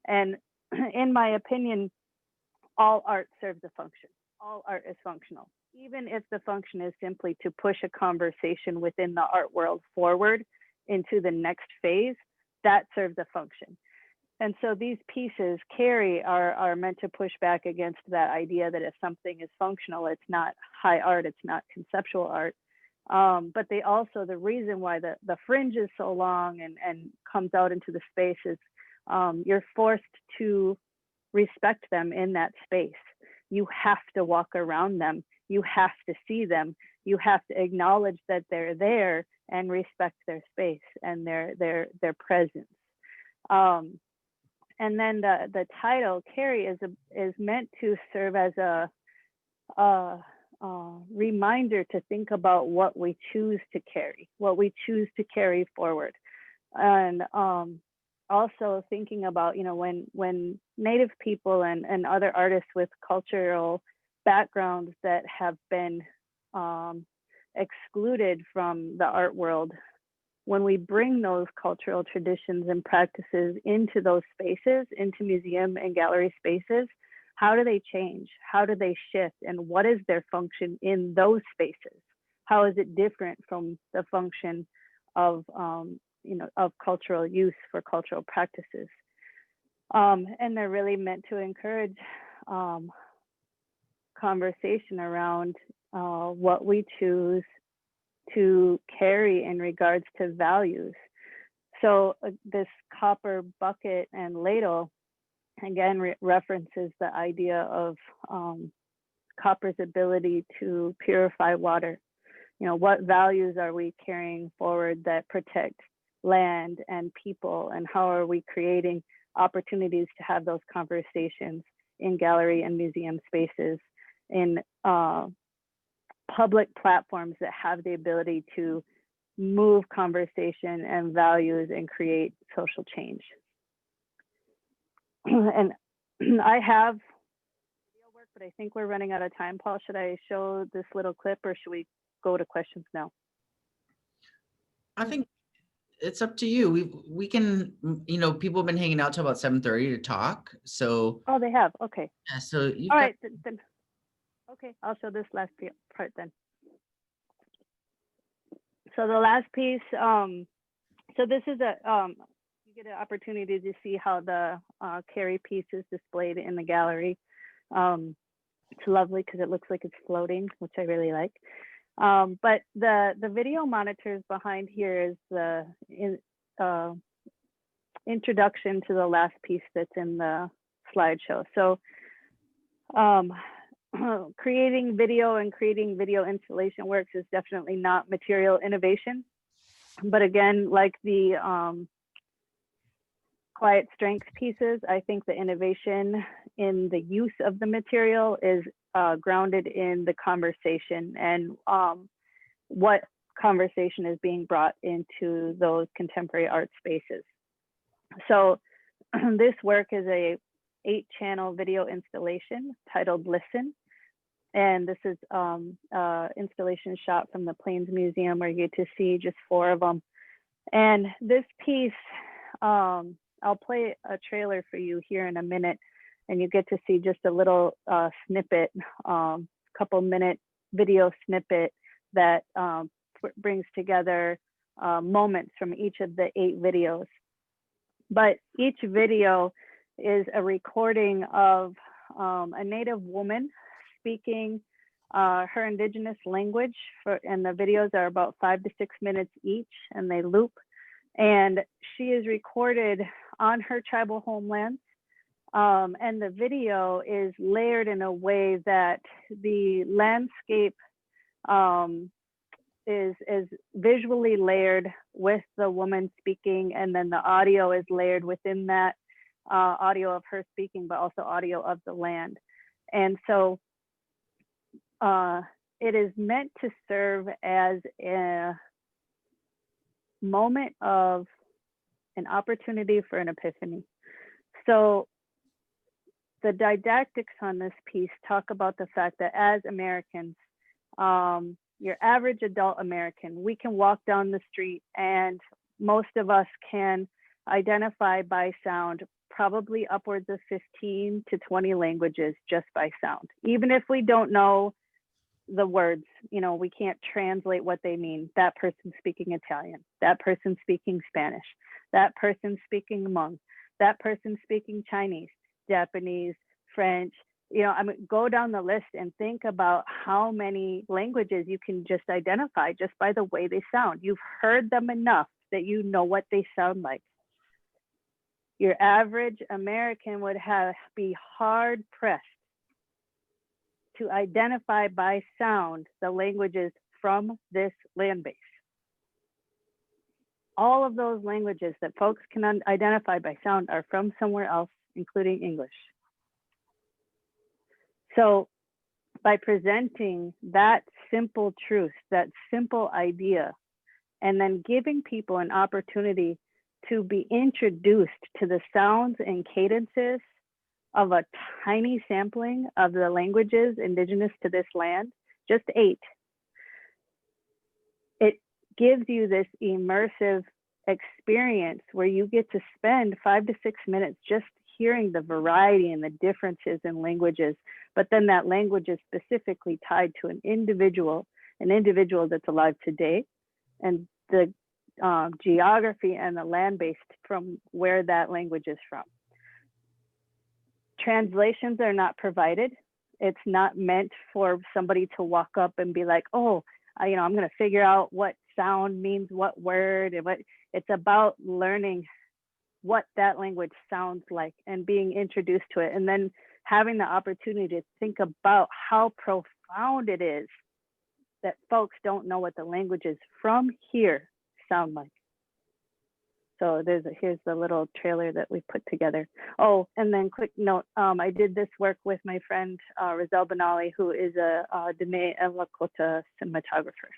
And in my opinion, all art serves a function. All art is functional. Even if the function is simply to push a conversation within the art world forward into the next phase, that serves a function. And so these pieces are meant to push back against that idea that if something is functional, it's not high art, it's not conceptual art. But they also, the reason why the fringe is so long and comes out into the space is you're forced to respect them in that space. You have to walk around them. You have to see them. You have to acknowledge that they're there and respect their space and their presence. And then the title, Carry, is meant to serve as a reminder to think about what we choose to carry, what we choose to carry forward. And also thinking about, when Native people and other artists with cultural backgrounds that have been excluded from the art world, when we bring those cultural traditions and practices into those spaces, into museum and gallery spaces, how do they change? How do they shift? And what is their function in those spaces? How is it different from the function of, of cultural use for cultural practices? And they're really meant to encourage conversation around what we choose to carry in regards to values. So this copper bucket and ladle, again, references the idea of copper's ability to purify water. What values are we carrying forward that protect land and people, and how are we creating opportunities to have those conversations in gallery and museum spaces, in public platforms that have the ability to move conversation and values and create social change. And I have video work, but I think we're running out of time. Paul, should I show this little clip or should we go to questions now? I think it's up to you. We can, people have been hanging out till about 7:30 to talk. So. Oh, they have. Okay. Yeah. So you've all right. Then, okay, I'll show this last part then. So the last piece. So this is you get an opportunity to see how the Carry piece is displayed in the gallery. It's lovely because it looks like it's floating, which I really like. But the video monitors behind here is the introduction to the last piece that's in the slideshow. So creating video and creating video installation works is definitely not material innovation. But again, like the quiet strength pieces, I think the innovation in the use of the material is grounded in the conversation and what conversation is being brought into those contemporary art spaces. So this work is a 8-channel video installation titled Listen. And this is installation shot from the Plains Museum where you get to see just 4 of them. And this piece, I'll play a trailer for you here in a minute, and you get to see just a little snippet, couple-minute video snippet that brings together moments from each of the 8 videos. But each video is a recording of a Native woman speaking her Indigenous language, and the videos are about 5 to 6 minutes each, and they loop. And she is recorded on her tribal homelands. And the video is layered in a way that the landscape is visually layered with the woman speaking, and then the audio is layered within that audio of her speaking, but also audio of the land. And so it is meant to serve as a moment of an opportunity for an epiphany. So the didactics on this piece talk about the fact that as Americans, your average adult American, we can walk down the street and most of us can identify by sound probably upwards of 15 to 20 languages just by sound. Even if we don't know the words, you know, we can't translate what they mean. That person speaking Italian, that person speaking Spanish, that person speaking Hmong, that person speaking Chinese, Japanese, French. You know, I mean, go down the list and think about how many languages you can just identify just by the way they sound. You've heard them enough that you know what they sound like. Your average American would be hard pressed to identify by sound the languages from this land base. All of those languages that folks can identify by sound are from somewhere else, including English. So by presenting that simple truth, that simple idea, and then giving people an opportunity to be introduced to the sounds and cadences of a tiny sampling of the languages indigenous to this land, just 8, it gives you this immersive experience where you get to spend 5 to 6 minutes just hearing the variety and the differences in languages, but then that language is specifically tied to an individual that's alive today, and the geography and the land base from where that language is from. Translations are not provided. It's not meant for somebody to walk up and be like, oh, you know, I'm going to figure out what sound means what word, and what. It's about learning what that language sounds like and being introduced to it, and then having the opportunity to think about how profound it is that folks don't know what the languages from here sound like. So here's the little trailer that we put together. Oh, and then quick note, I did this work with my friend Rizal Benali, who is a Diné and Lakota cinematographer.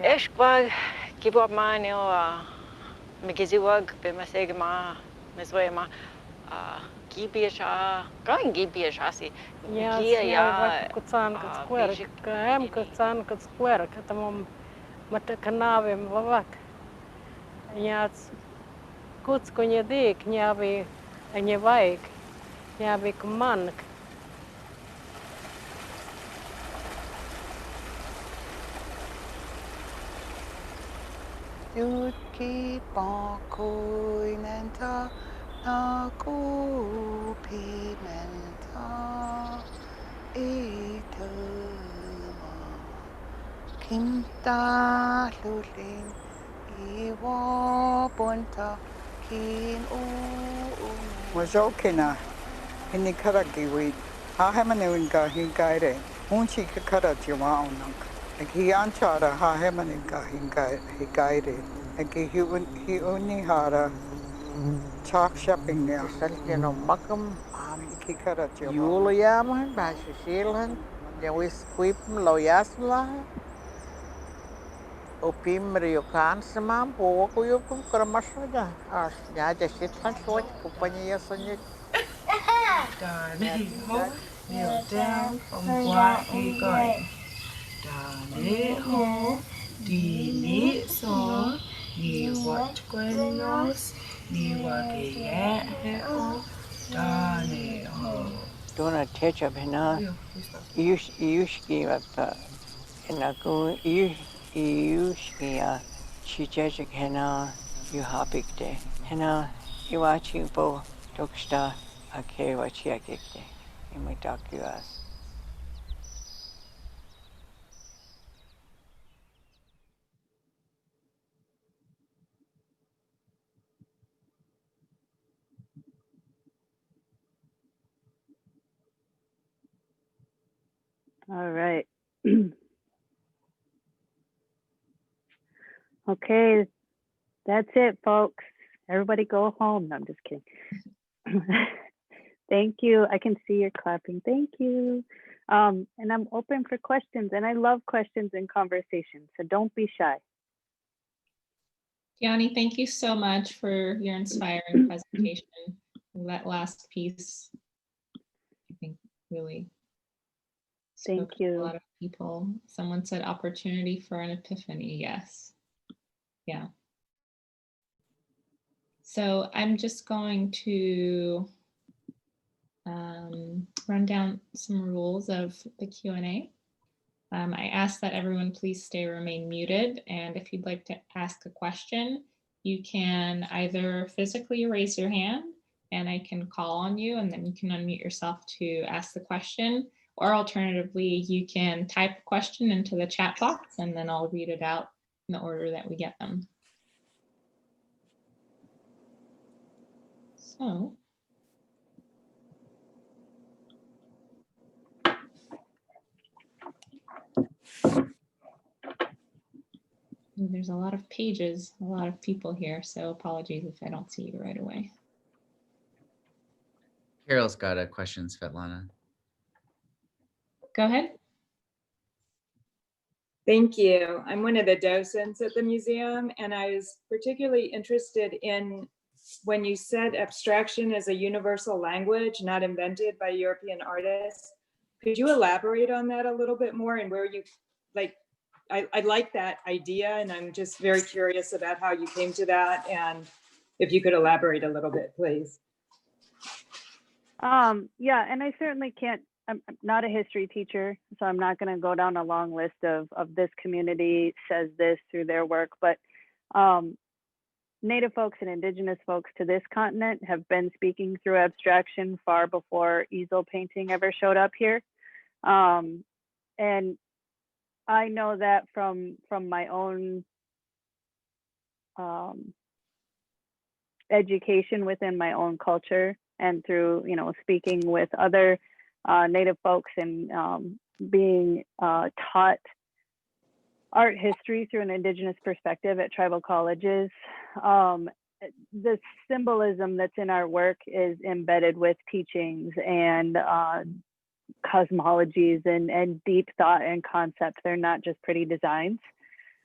Eshkwag kibwa manio migiziwag bemasegma meswema gibiasha going gibiashasi ya kutsan kutsquer kem kutsan kutsquer katamom matakanave mvavak yat kutskonyedik nyavi anyevaik nyavi kmank. Yutki Bankoi Menta Naku Pimenta Itama Kimta Lulin Iwa Bonta Kin Wazokina Hinikaraki Hahemanunga Hingaire Munchi Kakara Jimaunank. He anchara ha hemaninga hikaire. He only had a chalk shopping there. You know, Macam, Juliam, Bashishilan, Yawis Quipum, Loyasla, Opim Riokansamam, Pokoyukum, Kramashoda, or Yada Shitan Short, Kupanya Sonnet. Kneel down from what we got. Dale ho, di so, ni wat gwenos, ni wagayet ho, dale ho. Don't touch up hina. Yushki at the Inaku, Yushki, Chijajik hina, you habik de. Hina, you watching bo, Doksta, Okay, what you get? You may talk to us. All right. Okay, that's it, folks. Everybody go home. No, I'm just kidding. Thank you. I can see you're clapping. Thank you. And I'm open for questions, and I love questions and conversations, so don't be shy. Dyani, thank you so much for your inspiring presentation. That last piece, I think, really Thank spoke to you. a lot of people. Someone said opportunity for an epiphany. Yes. Yeah. So I'm just going to run down some rules of the Q&A. I ask that everyone please remain muted. And if you'd like to ask a question, you can either physically raise your hand and I can call on you, and then you can unmute yourself to ask the question. Or alternatively, you can type a question into the chat box and then I'll read it out in the order that we get them. So. There's a lot of pages, a lot of people here, so apologies if I don't see you right away. Carol's got a question, Svetlana. Go ahead. Thank you. I'm one of the docents at the museum, and I was particularly interested in when you said abstraction is a universal language not invented by European artists. Could you elaborate on that a little bit more, and where you, like, I like that idea, and I'm just very curious about how you came to that, and if you could elaborate a little bit, please. Yeah, and I certainly can't, I'm not a history teacher, so I'm not going to go down a long list of this community says this through their work, but Native folks and Indigenous folks to this continent have been speaking through abstraction far before easel painting ever showed up here. And I know that from my own education within my own culture, and through, you know, speaking with other Native folks and being taught art history through an Indigenous perspective at tribal colleges. The symbolism that's in our work is embedded with teachings and cosmologies and deep thought and concepts. They're not just pretty designs.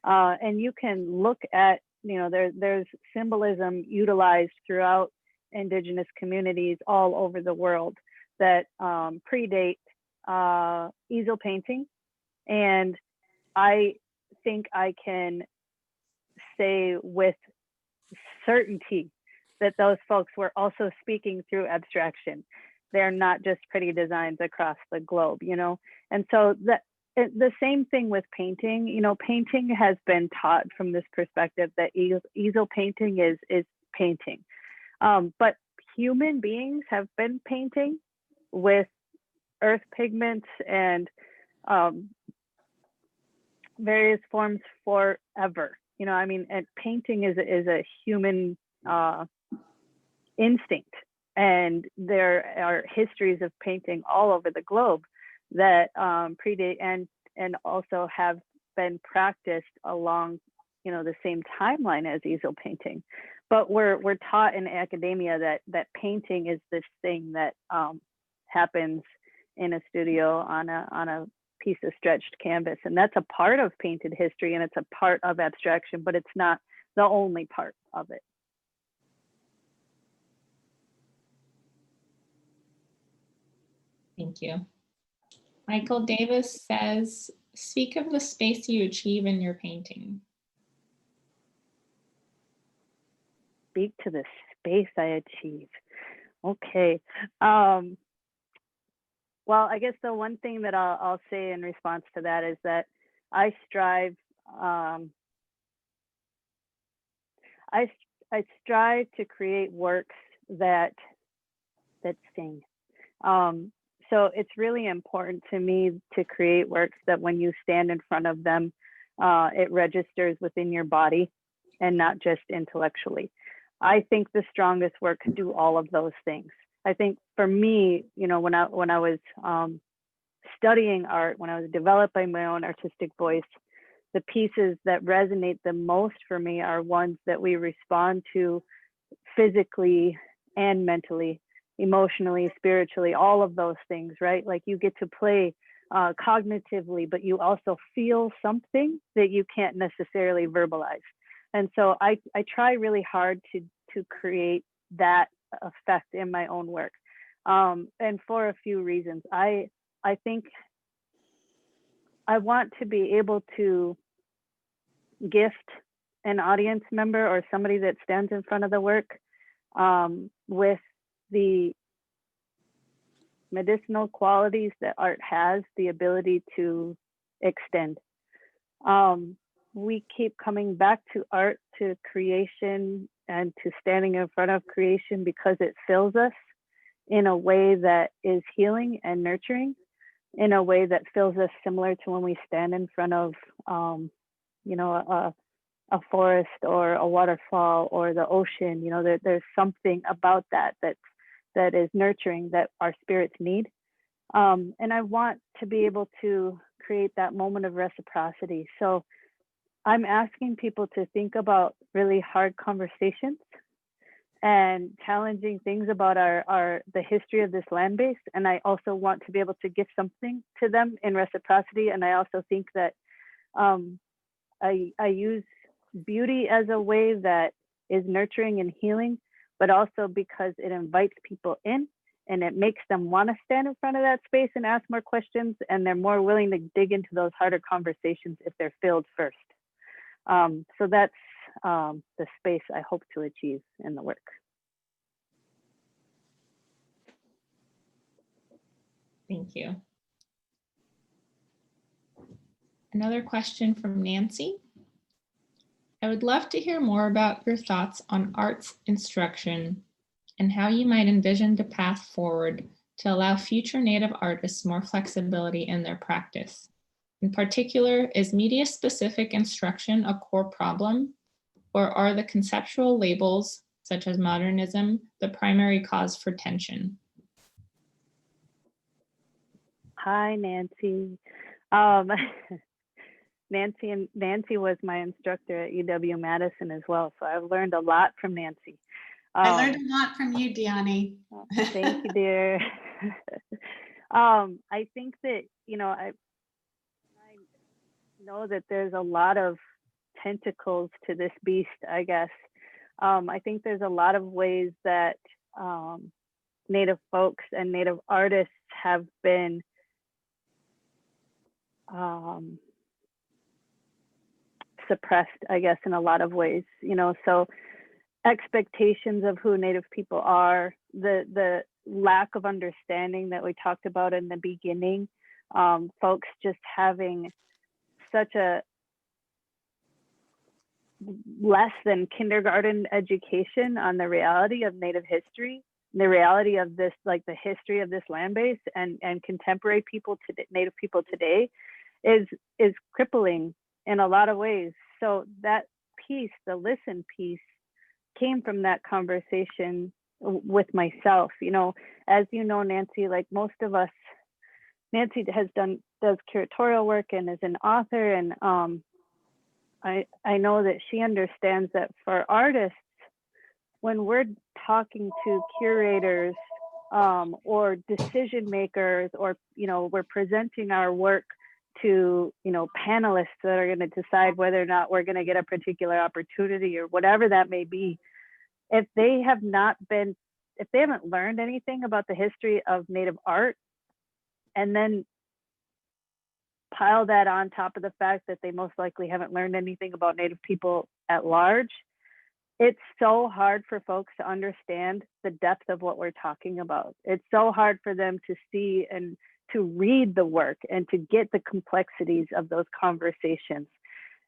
And you can look at, you know, there's symbolism utilized throughout Indigenous communities all over the world that predate easel painting. And I think I can say with certainty that those folks were also speaking through abstraction. They're not just pretty designs across the globe, you know? And so the same thing with painting, you know, painting has been taught from this perspective that easel painting is painting. But human beings have been painting with earth pigments and various forms forever. You know, I mean, and painting is a human instinct, and there are histories of painting all over the globe that predate and also have been practiced along, you know, the same timeline as easel painting. But we're taught in academia that painting is this thing that happens in a studio on a piece of stretched canvas, and that's a part of painted history, and it's a part of abstraction, but it's not the only part of it. Thank you. Michael Davis says, speak of the space you achieve in your painting. Speak to the space I achieve. Okay. Well, I guess the one thing that I'll say in response to that is that I strive I strive to create works that that sing. So it's really important to me to create works that when you stand in front of them, it registers within your body and not just intellectually. I think the strongest work can do all of those things. I think for me, you know, when I was studying art, when I was developing my own artistic voice, the pieces that resonate the most for me are ones that we respond to physically and mentally, emotionally, spiritually, all of those things, right? Like you get to play cognitively, but you also feel something that you can't necessarily verbalize. And so I try really hard to create that effect in my own work. And for a few reasons. I think I want to be able to gift an audience member or somebody that stands in front of the work with the medicinal qualities that art has the ability to extend. We keep coming back to art, to creation, and to standing in front of creation because it fills us in a way that is healing and nurturing, in a way that feels us similar to when we stand in front of, you know, a forest or a waterfall or the ocean. You know, there's something about that is nurturing that our spirits need. And I want to be able to create that moment of reciprocity. So I'm asking people to think about really hard conversations and challenging things about the history of this land base. And I also want to be able to give something to them in reciprocity. And I also think that I use beauty as a way that is nurturing and healing, but also because it invites people in and it makes them want to stand in front of that space and ask more questions, and they're more willing to dig into those harder conversations if they're filled first. So that's the space I hope to achieve in the work. Thank you. Another question from Nancy. I would love to hear more about your thoughts on arts instruction and how you might envision the path forward to allow future Native artists more flexibility in their practice. In particular, is media-specific instruction a core problem, or are the conceptual labels, such as modernism, the primary cause for tension? Hi, Nancy. Nancy was my instructor at UW-Madison as well, so I've learned a lot from Nancy. I learned a lot from you, Dyani. Thank you, dear. I think that, you know, I know that there's a lot of tentacles to this beast, I guess. I think there's a lot of ways that Native folks and Native artists have been suppressed, I guess, in a lot of ways, you know. So expectations of who Native people are, the lack of understanding that we talked about in the beginning, folks just having such a less than kindergarten education on the reality of Native history, the reality of this, like the history of this land base and contemporary people, Native people today is crippling in a lot of ways. So that piece, the listen piece, came from that conversation with myself. You know, as you know, Nancy, like most of us, Nancy does curatorial work and is an author, and I know that she understands that for artists, when we're talking to curators or decision makers, or, you know, we're presenting our work to, you know, panelists that are going to decide whether or not we're going to get a particular opportunity or whatever that may be, if they haven't learned anything about the history of Native art, and then pile that on top of the fact that they most likely haven't learned anything about Native people at large, it's so hard for folks to understand the depth of what we're talking about. It's so hard for them to see and to read the work and to get the complexities of those conversations.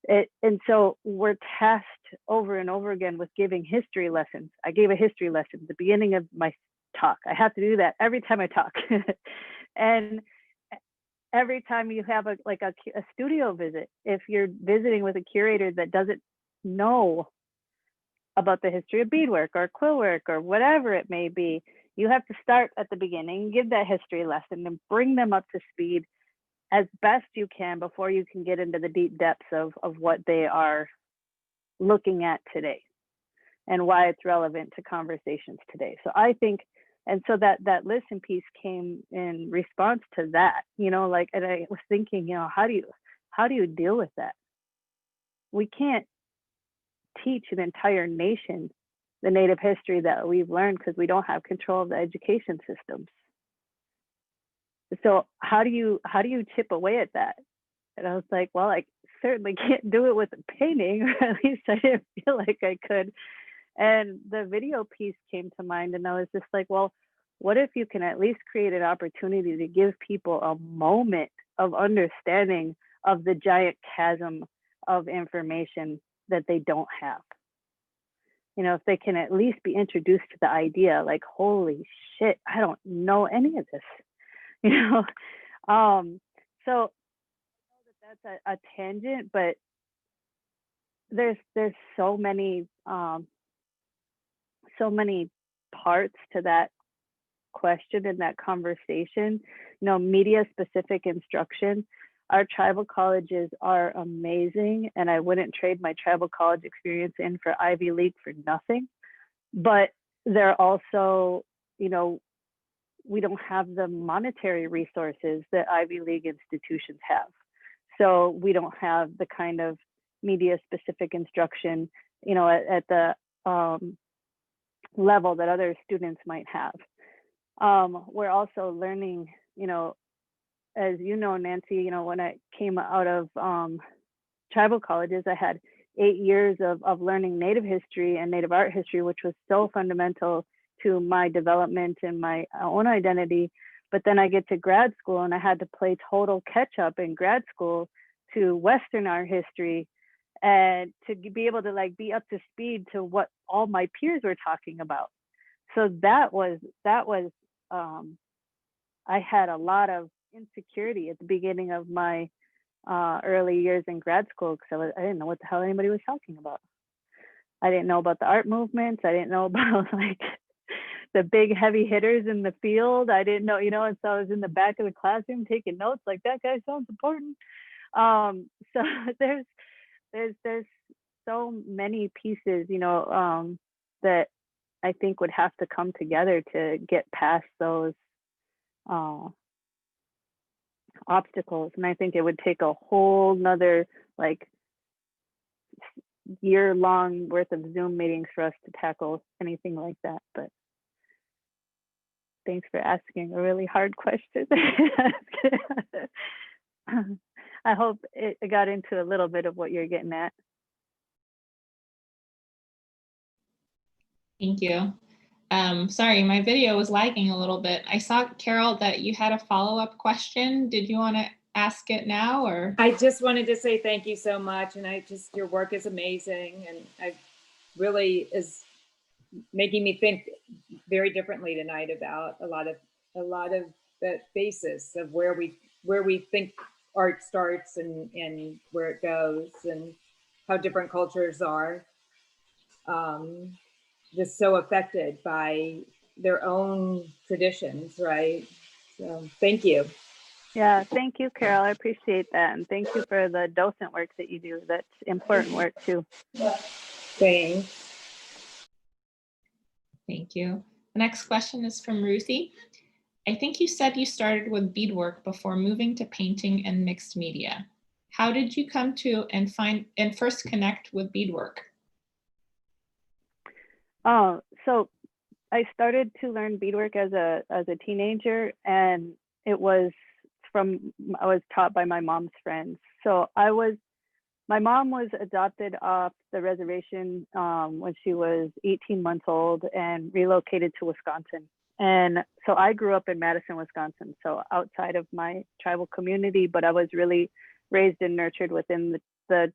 And so we're tasked over and over again with giving history lessons. I gave a history lesson at the beginning of my talk. I have to do that every time I talk. And every time you have a studio visit, if you're visiting with a curator that doesn't know about the history of beadwork or quillwork or whatever it may be, you have to start at the beginning, give that history lesson, and bring them up to speed as best you can before you can get into the deep depths of what they are looking at today and why it's relevant to conversations today. So I think, and so that listen piece came in response to that, you know, like, and I was thinking, you know, how do you deal with that? We can't teach an entire nation the Native history that we've learned because we don't have control of the education systems. So how do you chip away at that? And I was like, well, I certainly can't do it with a painting, or at least I didn't feel like I could. And the video piece came to mind, and I was just like, well, what if you can at least create an opportunity to give people a moment of understanding of the giant chasm of information that they don't have? You know, if they can at least be introduced to the idea, like, holy shit, I don't know any of this. You know, so that's a tangent, but there's so many parts to that question in that conversation. You know, media specific instruction. Our tribal colleges are amazing, and I wouldn't trade my tribal college experience in for Ivy League for nothing. But they're also, you know, we don't have the monetary resources that Ivy League institutions have. So we don't have the kind of media specific instruction, you know, at the level that other students might have. We're also learning, you know, as you know, Nancy, you know, when I came out of tribal colleges, I had 8 years of learning Native history and Native art history, which was so fundamental to my development and my own identity. But then I get to grad school and I had to play total catch up in grad school to Western art history, and to be able to like be up to speed to what all my peers were talking about. So that was I had a lot of insecurity at the beginning of my early years in grad school, because I didn't know what the hell anybody was talking about. I didn't know about the art movements. I didn't know about like the big heavy hitters in the field. I didn't know, you know, and so I was in the back of the classroom taking notes, like, that guy sounds important. So there's so many pieces, you know, that I think would have to come together to get past those obstacles. And I think it would take a whole nother like year-long worth of Zoom meetings for us to tackle anything like that. But thanks for asking a really hard question. I hope it got into a little bit of what you're getting at. Thank you. Sorry, my video was lagging a little bit. I saw, Carol, that you had a follow-up question. Did you want to ask it now, or? I just wanted to say thank you so much. And your work is amazing. And I really is making me think very differently tonight about a lot of the basis of where we think art starts and where it goes, and how different cultures are just so affected by their own traditions, right? So thank you. Yeah, thank you, Carol. I appreciate that. And thank you for the docent work that you do. That's important work too. Thanks. Thank you. The next question is from Ruthie. I think you said you started with beadwork before moving to painting and mixed media. How did you come to and first connect with beadwork? Oh, so I started to learn beadwork as a teenager, and I was taught by my mom's friends. So my mom was adopted off the reservation when she was 18 months old and relocated to Wisconsin. And so I grew up in Madison, Wisconsin, so outside of my tribal community, but I was really raised and nurtured within the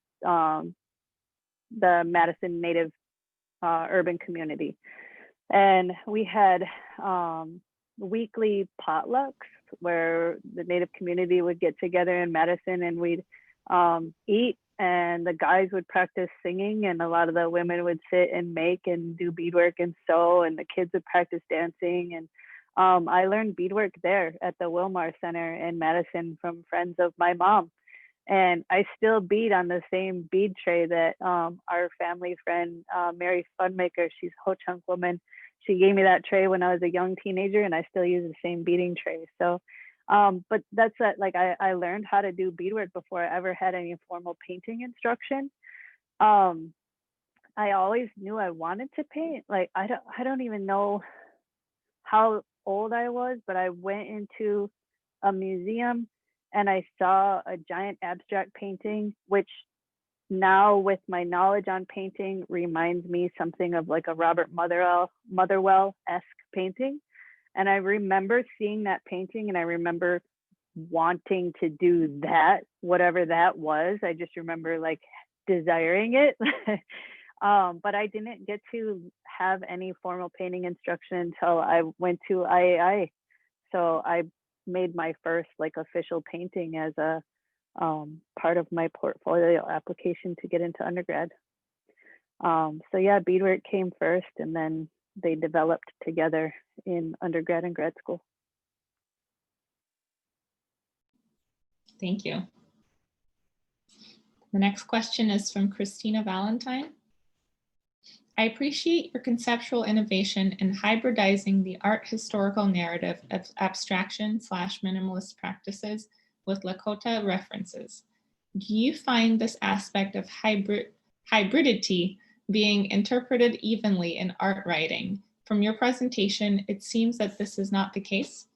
Madison Native urban community. And we had weekly potlucks where the Native community would get together in Madison, and we'd eat, and the guys would practice singing, and a lot of the women would sit and make and do beadwork and sew, and the kids would practice dancing. And I learned beadwork there at the Wilmar Center in Madison from friends of my mom. And I still bead on the same bead tray that our family friend, Mary Funmaker, she's a Ho-Chunk woman, she gave me that tray when I was a young teenager, and I still use the same beading tray. So, but that's that, like I learned how to do beadwork before I ever had any formal painting instruction. I always knew I wanted to paint. Like I don't even know how old I was, but I went into a museum and I saw a giant abstract painting, which now with my knowledge on painting reminds me something of like a Robert Motherwell-esque painting. And I remember seeing that painting, and I remember wanting to do that, whatever that was. I just remember like desiring it. But I didn't get to have any formal painting instruction until I went to IAI. So I made my first like official painting as a part of my portfolio application to get into undergrad. So yeah, beadwork came first, and then they developed together in undergrad and grad school. Thank you. The next question is from Christina Valentine. I appreciate your conceptual innovation in hybridizing the art historical narrative of abstraction/minimalist practices with Lakota references. Do you find this aspect of hybridity being interpreted evenly in art writing? From your presentation, it seems that this is not the case.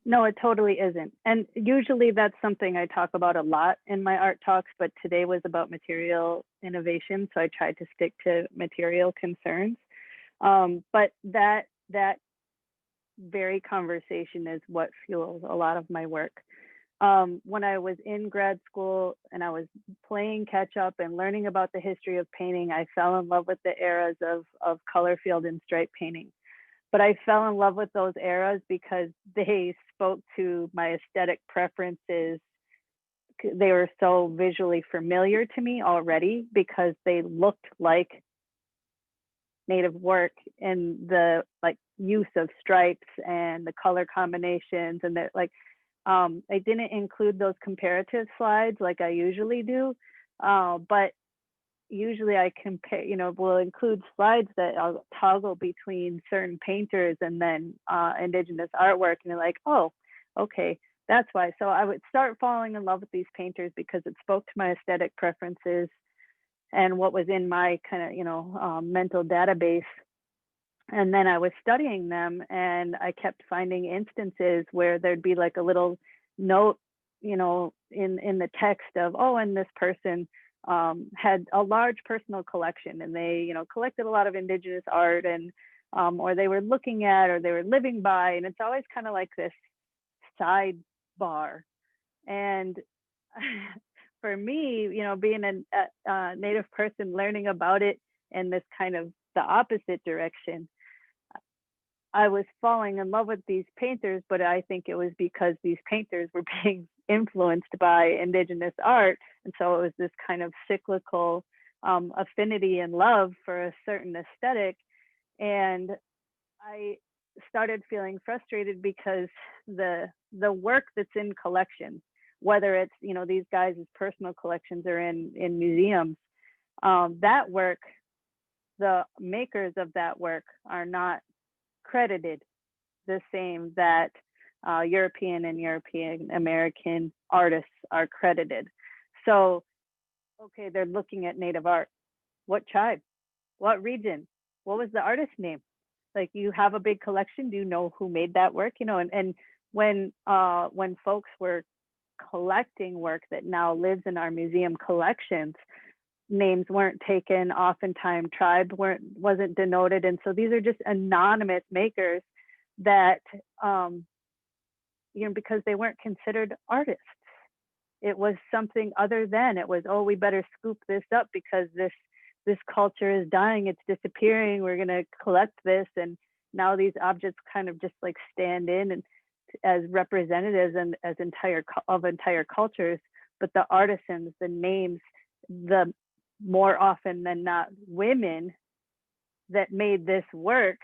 No, it totally isn't. And usually that's something I talk about a lot in my art talks, but today was about material innovation, so I tried to stick to material concerns. But that very conversation is what fuels a lot of my work. When I was in grad school and I was playing catch up and learning about the history of painting, I fell in love with the eras of color field and stripe painting. But I fell in love with those eras because they spoke to my aesthetic preferences. They were so visually familiar to me already because they looked like Native work in the like use of stripes and the color combinations, and that like I didn't include those comparative slides like I usually do, but usually I compare, will include slides that I'll toggle between certain painters and then Indigenous artwork, and they're like, oh, okay, that's why. So I would start falling in love with these painters because it spoke to my aesthetic preferences and what was in my kind of, mental database. And then I was studying them, and I kept finding instances where there'd be like a little note, in the text of, oh, and this person had a large personal collection, and they, collected a lot of Indigenous art, and or they were looking at, or they were living by, and it's always kind of like this sidebar. And for me, being a Native person, learning about it in this kind of the opposite direction, I was falling in love with these painters, but I think it was because these painters were being influenced by Indigenous art. And so it was this kind of cyclical affinity and love for a certain aesthetic. And I started feeling frustrated because the work that's in collections, whether it's, these guys' personal collections or in museums, that work, the makers of that work are not credited the same that European and European American artists are credited. So, okay, they're looking at Native art. What tribe? What region? What was the artist's name? Like, you have a big collection. Do you know who made that work? And when folks were collecting work that now lives in our museum collections, names weren't taken. Oftentimes tribe wasn't denoted. And so these are just anonymous makers that, because they weren't considered artists. It was something other than, it was, oh, we better scoop this up because this this culture is dying, it's disappearing, we're going to collect this. And now these objects kind of just like stand in and as representatives and as entire cultures. But the artisans, the names, the more often than not women that made this work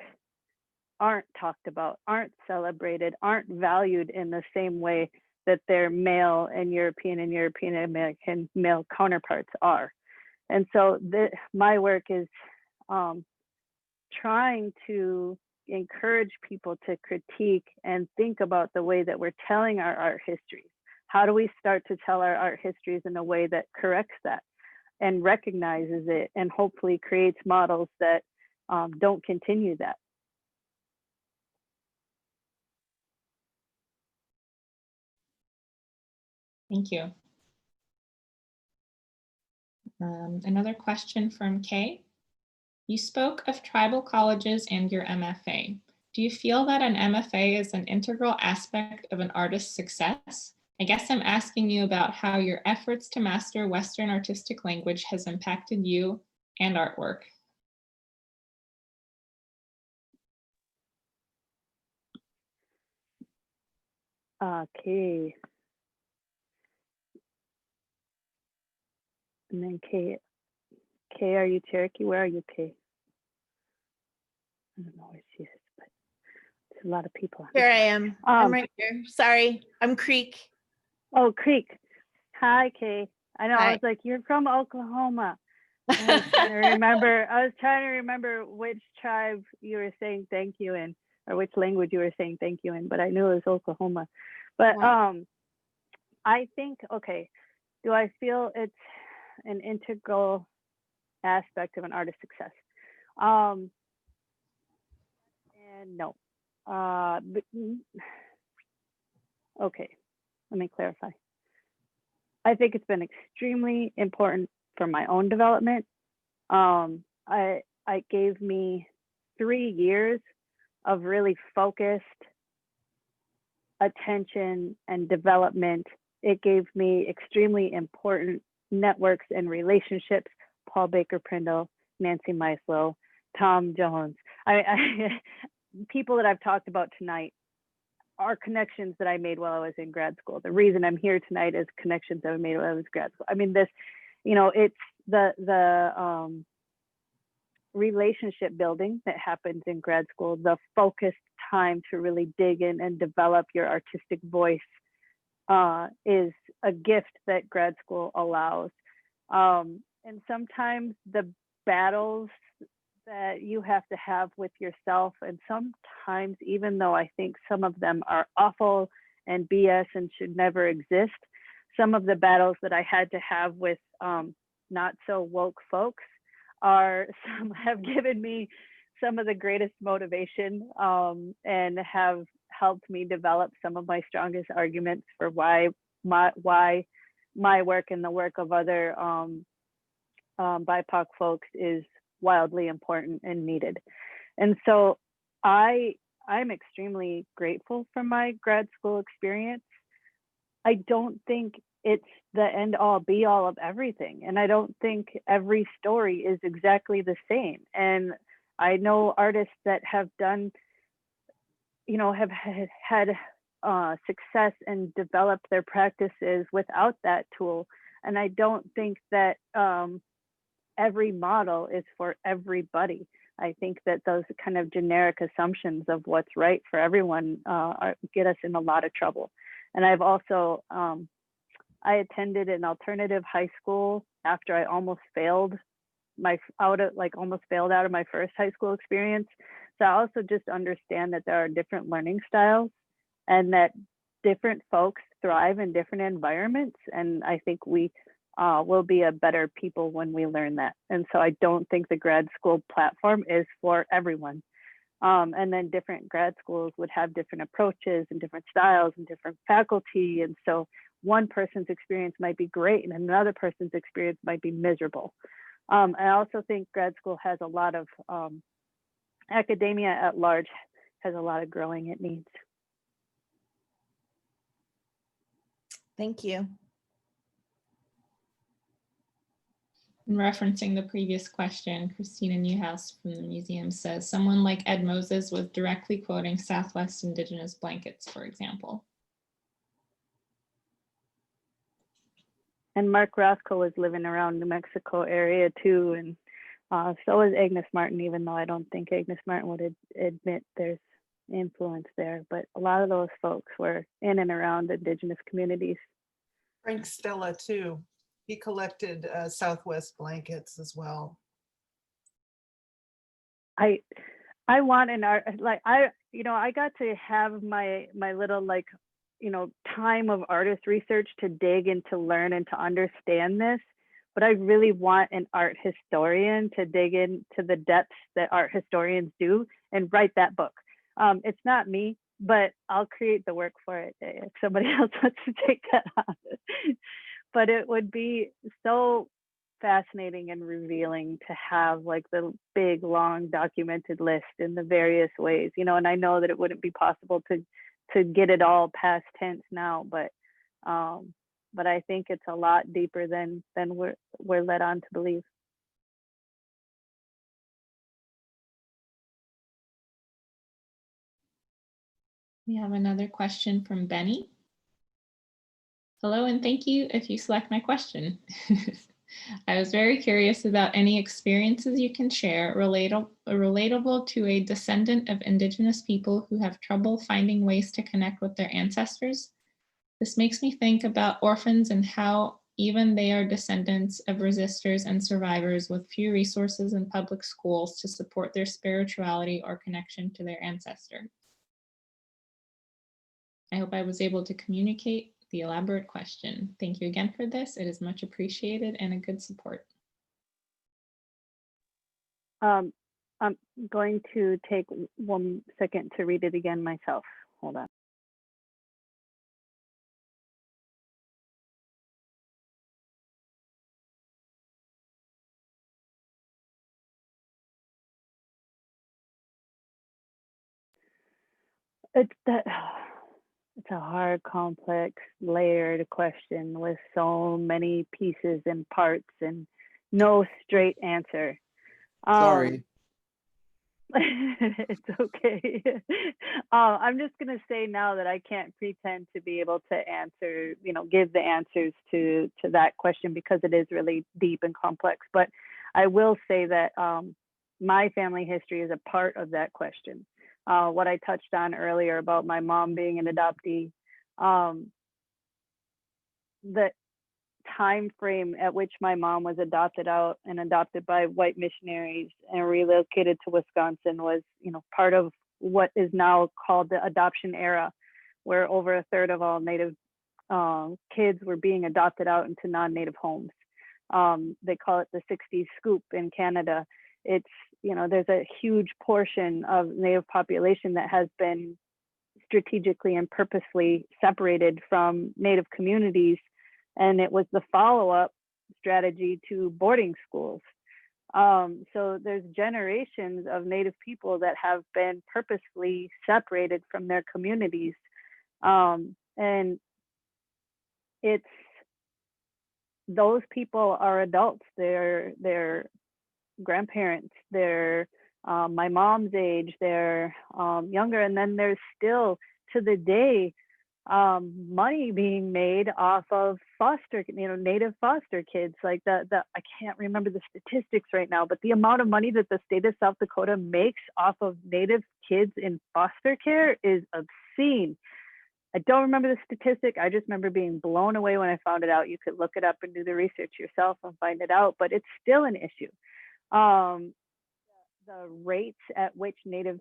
aren't talked about, aren't celebrated, aren't valued in the same way that their male and European American male counterparts are. And so my work is trying to encourage people to critique and think about the way that we're telling our art histories. How do we start to tell our art histories in a way that corrects that and recognizes it and hopefully creates models that don't continue that? Thank you. Another question from Kay. You spoke of tribal colleges and your MFA. Do you feel that an MFA is an integral aspect of an artist's success? I guess I'm asking you about how your efforts to master Western artistic language has impacted you and artwork. Okay. And then Kay, are you Cherokee? Where are you, Kay? I don't know where she is, but there's a lot of people. Here I am. I'm right here. Sorry, I'm Creek. Oh, Creek. Hi, Kay. I know. Hi. I was like, you're from Oklahoma. I was trying to remember which tribe you were saying thank you in, or which language you were saying thank you in, but I knew it was Oklahoma. But I think, okay, do I feel it's an integral aspect of an artist's success? And no. Okay, let me clarify. I think it's been extremely important for my own development. It gave me 3 years of really focused attention and development. It gave me extremely important networks and relationships. Paul Baker Prindle, Nancy Meislow, Tom Jones. People that I've talked about tonight are connections that I made while I was in grad school. The reason I'm here tonight is connections that I made while I was in grad school. I mean, this, you know, it's the relationship building that happens in grad school, the focused time to really dig in and develop your artistic voice is a gift that grad school allows. And sometimes the battles that you have to have with yourself, and sometimes, even though I think some of them are awful and BS and should never exist, some of the battles that I had to have with not so woke folks have given me some of the greatest motivation and have helped me develop some of my strongest arguments for why my work and the work of other BIPOC folks is wildly important and needed. And so I'm extremely grateful for my grad school experience. I don't think it's the end all be all of everything. And I don't think every story is exactly the same. And I know artists that have done, you know, have had success and developed their practices without that tool. And I don't think that every model is for everybody. I think that those kind of generic assumptions of what's right for everyone get us in a lot of trouble. And I've also, I attended an alternative high school after I almost failed out of my first high school experience. So I also just understand that there are different learning styles and that different folks thrive in different environments. And I think we will be a better people when we learn that. And so I don't think the grad school platform is for everyone. And then different grad schools would have different approaches and different styles and different faculty. And so one person's experience might be great and another person's experience might be miserable. I also think grad school has a lot of, academia at large has a lot of growing it needs. Thank you. In referencing the previous question, Christina Newhouse from the museum says, someone like Ed Moses was directly quoting Southwest Indigenous blankets, for example. And Mark Roscoe was living around New Mexico area too. And so was Agnes Martin, even though I don't think Agnes Martin would admit there's influence there. But a lot of those folks were in and around Indigenous communities. Frank Stella too. He collected Southwest blankets as well. I want an art, like I got to have my little time of artist research to dig and to learn and to understand this, but I really want an art historian to dig into the depths that art historians do and write that book. It's not me, but I'll create the work for it if somebody else wants to take that on. But it would be so fascinating and revealing to have like the big, long documented list in the various ways, and I know that it wouldn't be possible to get it all past tense now, but I think it's a lot deeper than we're led on to believe. We have another question from Benny. Hello, and thank you if you select my question. I was very curious about any experiences you can share relatable to a descendant of Indigenous people who have trouble finding ways to connect with their ancestors. This makes me think about orphans and how even they are descendants of resistors and survivors with few resources in public schools to support their spirituality or connection to their ancestor. I hope I was able to communicate the elaborate question. Thank you again for this. It is much appreciated and a good support. I'm going to take 1 second to read it again myself. Hold on. It's a hard, complex, layered question with so many pieces and parts and no straight answer. Sorry. It's okay. I'm just going to say now that I can't pretend to be able to answer, give the answers to that question because it is really deep and complex. But I will say that my family history is a part of that question. What I touched on earlier about my mom being an adoptee, the time frame at which my mom was adopted out and adopted by white missionaries and relocated to Wisconsin was, part of what is now called the adoption era, where over a third of all Native kids were being adopted out into non-Native homes. They call it the 60s scoop in Canada. It's, there's a huge portion of Native population that has been strategically and purposely separated from Native communities. And it was the follow-up strategy to boarding schools. So there's generations of Native people that have been purposely separated from their communities. And it's, those people are adults, they're grandparents, they're my mom's age, they're younger, and then there's still to the day money being made off of foster, Native foster kids. Like I can't remember the statistics right now, but the amount of money that the state of South Dakota makes off of Native kids in foster care is obscene. I don't remember the statistic. I just remember being blown away when I found it out. You could look it up and do the research yourself and find it out, but it's still an issue. The rates at which Native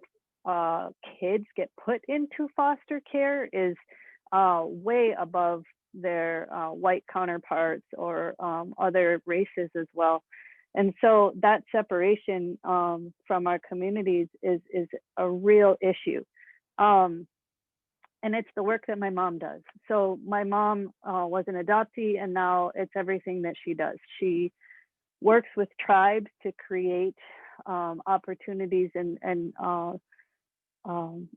kids get put into foster care is way above their white counterparts or other races as well. And so that separation from our communities is a real issue. And it's the work that my mom does. So my mom was an adoptee, and now it's everything that she does. She works with tribes to create opportunities and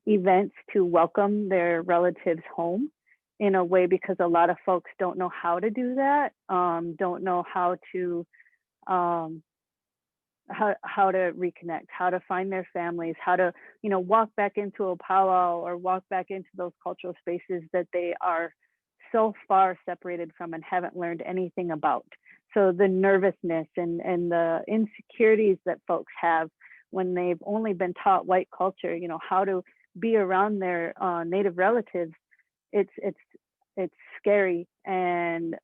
events to welcome their relatives home in a way, because a lot of folks don't know how to do that, don't know how to how to reconnect, how to find their families, how to, walk back into a powwow or walk back into those cultural spaces that they are so far separated from and haven't learned anything about. So the nervousness and the insecurities that folks have when they've only been taught white culture, how to be around their Native relatives, it's scary. And,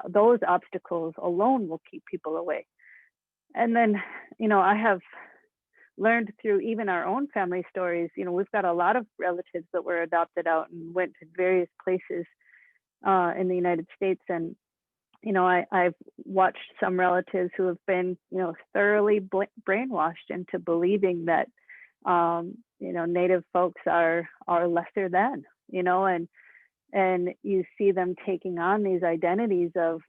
those obstacles alone will keep people away. And then, I have learned through even our own family stories, we've got a lot of relatives that were adopted out and went to various places in the United States. And, I've watched some relatives who have been, thoroughly brainwashed into believing that, Native folks are lesser than, and you see them taking on these identities of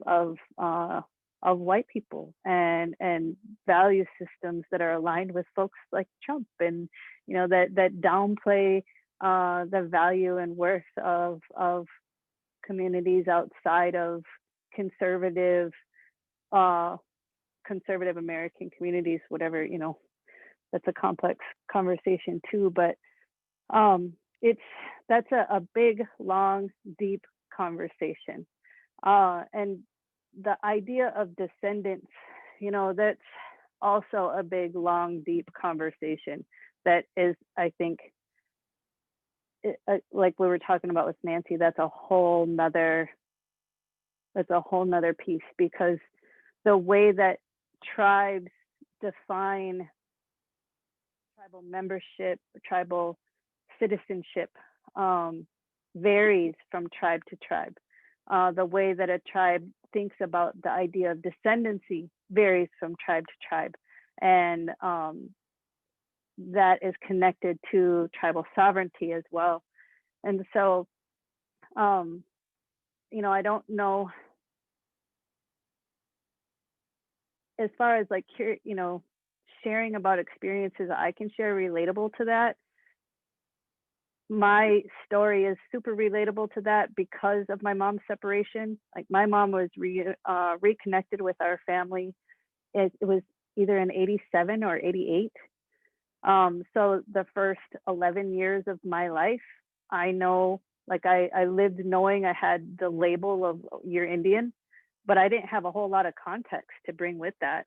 white people and value systems that are aligned with folks like Trump, and that downplay the value and worth of communities outside of conservative American communities, whatever, that's a complex conversation too, but that's a big, long, deep conversation. And the idea of descendants, that's also a big, long, deep conversation that is, I think, like we were talking about with Nancy, that's a whole nother piece, because the way that tribes define tribal membership, tribal citizenship varies from tribe to tribe. The way that a tribe thinks about the idea of descendancy varies from tribe to tribe. And that is connected to tribal sovereignty as well. And so, I don't know, as far as like, sharing about experiences I can share relatable to that. My story is super relatable to that because of my mom's separation. Like, my mom was reconnected with our family. It was either in 87 or 88. So the first 11 years of my life, I know, like I lived knowing I had the label of you're Indian, but I didn't have a whole lot of context to bring with that.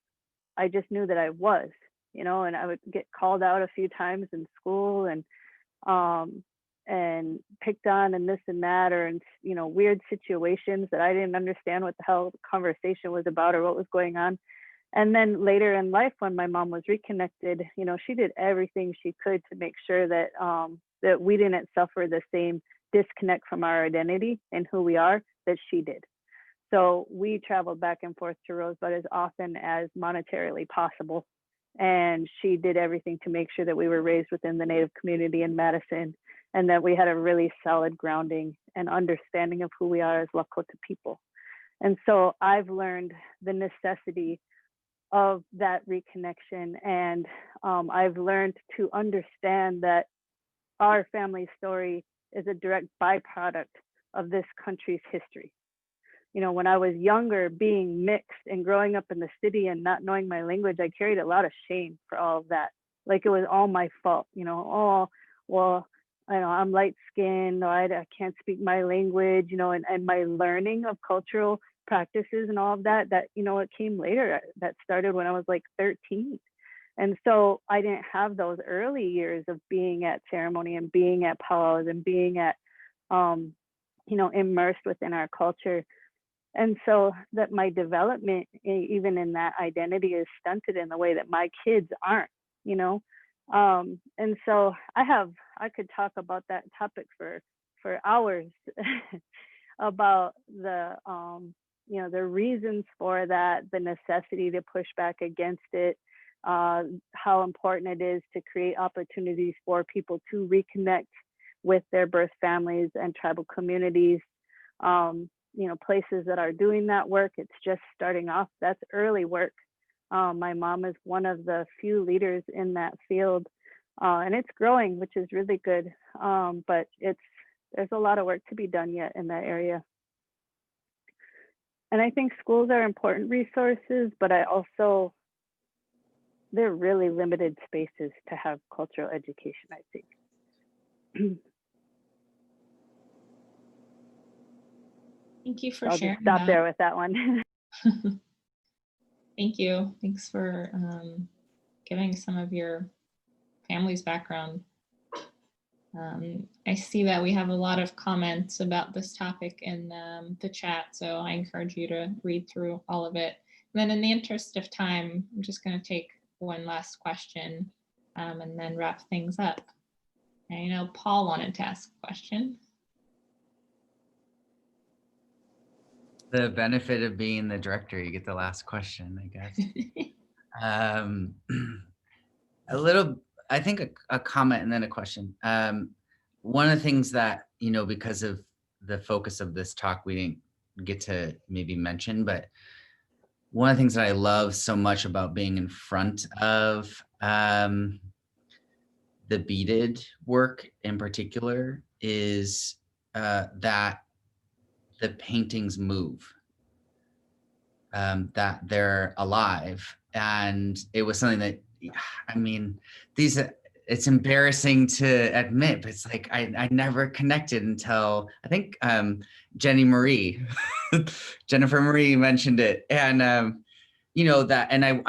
I just knew that I was, and I would get called out a few times in school and picked on and this and that, or in, weird situations that I didn't understand what the hell the conversation was about or what was going on. And then later in life, when my mom was reconnected, she did everything she could to make sure that that we didn't suffer the same disconnect from our identity and who we are that she did. So we traveled back and forth to Rosebud as often as monetarily possible. And she did everything to make sure that we were raised within the Native community in Madison, and that we had a really solid grounding and understanding of who we are as Lakota people. And so I've learned the necessity of that reconnection. And I've learned to understand that our family story is a direct byproduct of this country's history. When I was younger, being mixed and growing up in the city and not knowing my language, I carried a lot of shame for all of that. Like, it was all my fault, oh, well, I'm light skinned, or I can't speak my language, and my learning of cultural practices and all of that, it came later. That started when I was like 13. And so I didn't have those early years of being at ceremony and being at powwows and being at, immersed within our culture. And so that my development, even in that identity, is stunted in the way that my kids aren't, and so I could talk about that topic for hours about the, the reasons for that, the necessity to push back against it, how important it is to create opportunities for people to reconnect with their birth families and tribal communities. Places that are doing that work, it's just starting off. That's early work. My mom is one of the few leaders in that field, and it's growing, which is really good. But there's a lot of work to be done yet in that area. And I think schools are important resources, but they're really limited spaces to have cultural education, I think. Thank you for I'll sharing. just stop that. there with that one. Thank you. Thanks for giving some of your family's background. I see that we have a lot of comments about this topic in the chat, so I encourage you to read through all of it. And then in the interest of time, I'm just going to take one last question and then wrap things up. I know Paul wanted to ask a question. The benefit of being the director, you get the last question, I guess. I think a comment and then a question. One of the things that, because of the focus of this talk, we didn't get to maybe mention, but one of the things that I love so much about being in front of the beaded work in particular is that the paintings move, that they're alive. And it was something that, it's embarrassing to admit, but it's like, I never connected until, I think Jennifer Marie mentioned it. And, I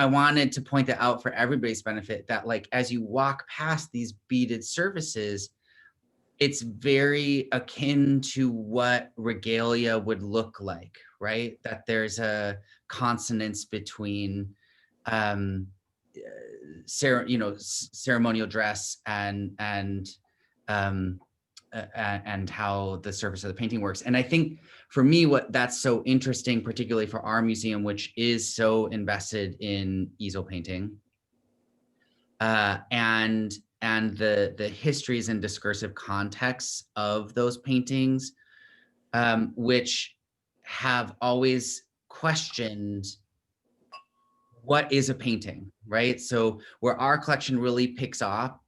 wanted to point that out for everybody's benefit, that like, as you walk past these beaded surfaces, it's very akin to what regalia would look like, right? That there's a consonance between ceremonial dress and how the surface of the painting works. And I think for me, what that's so interesting, particularly for our museum, which is so invested in easel painting, and the histories and discursive contexts of those paintings, which have always questioned what is a painting, right? So where our collection really picks up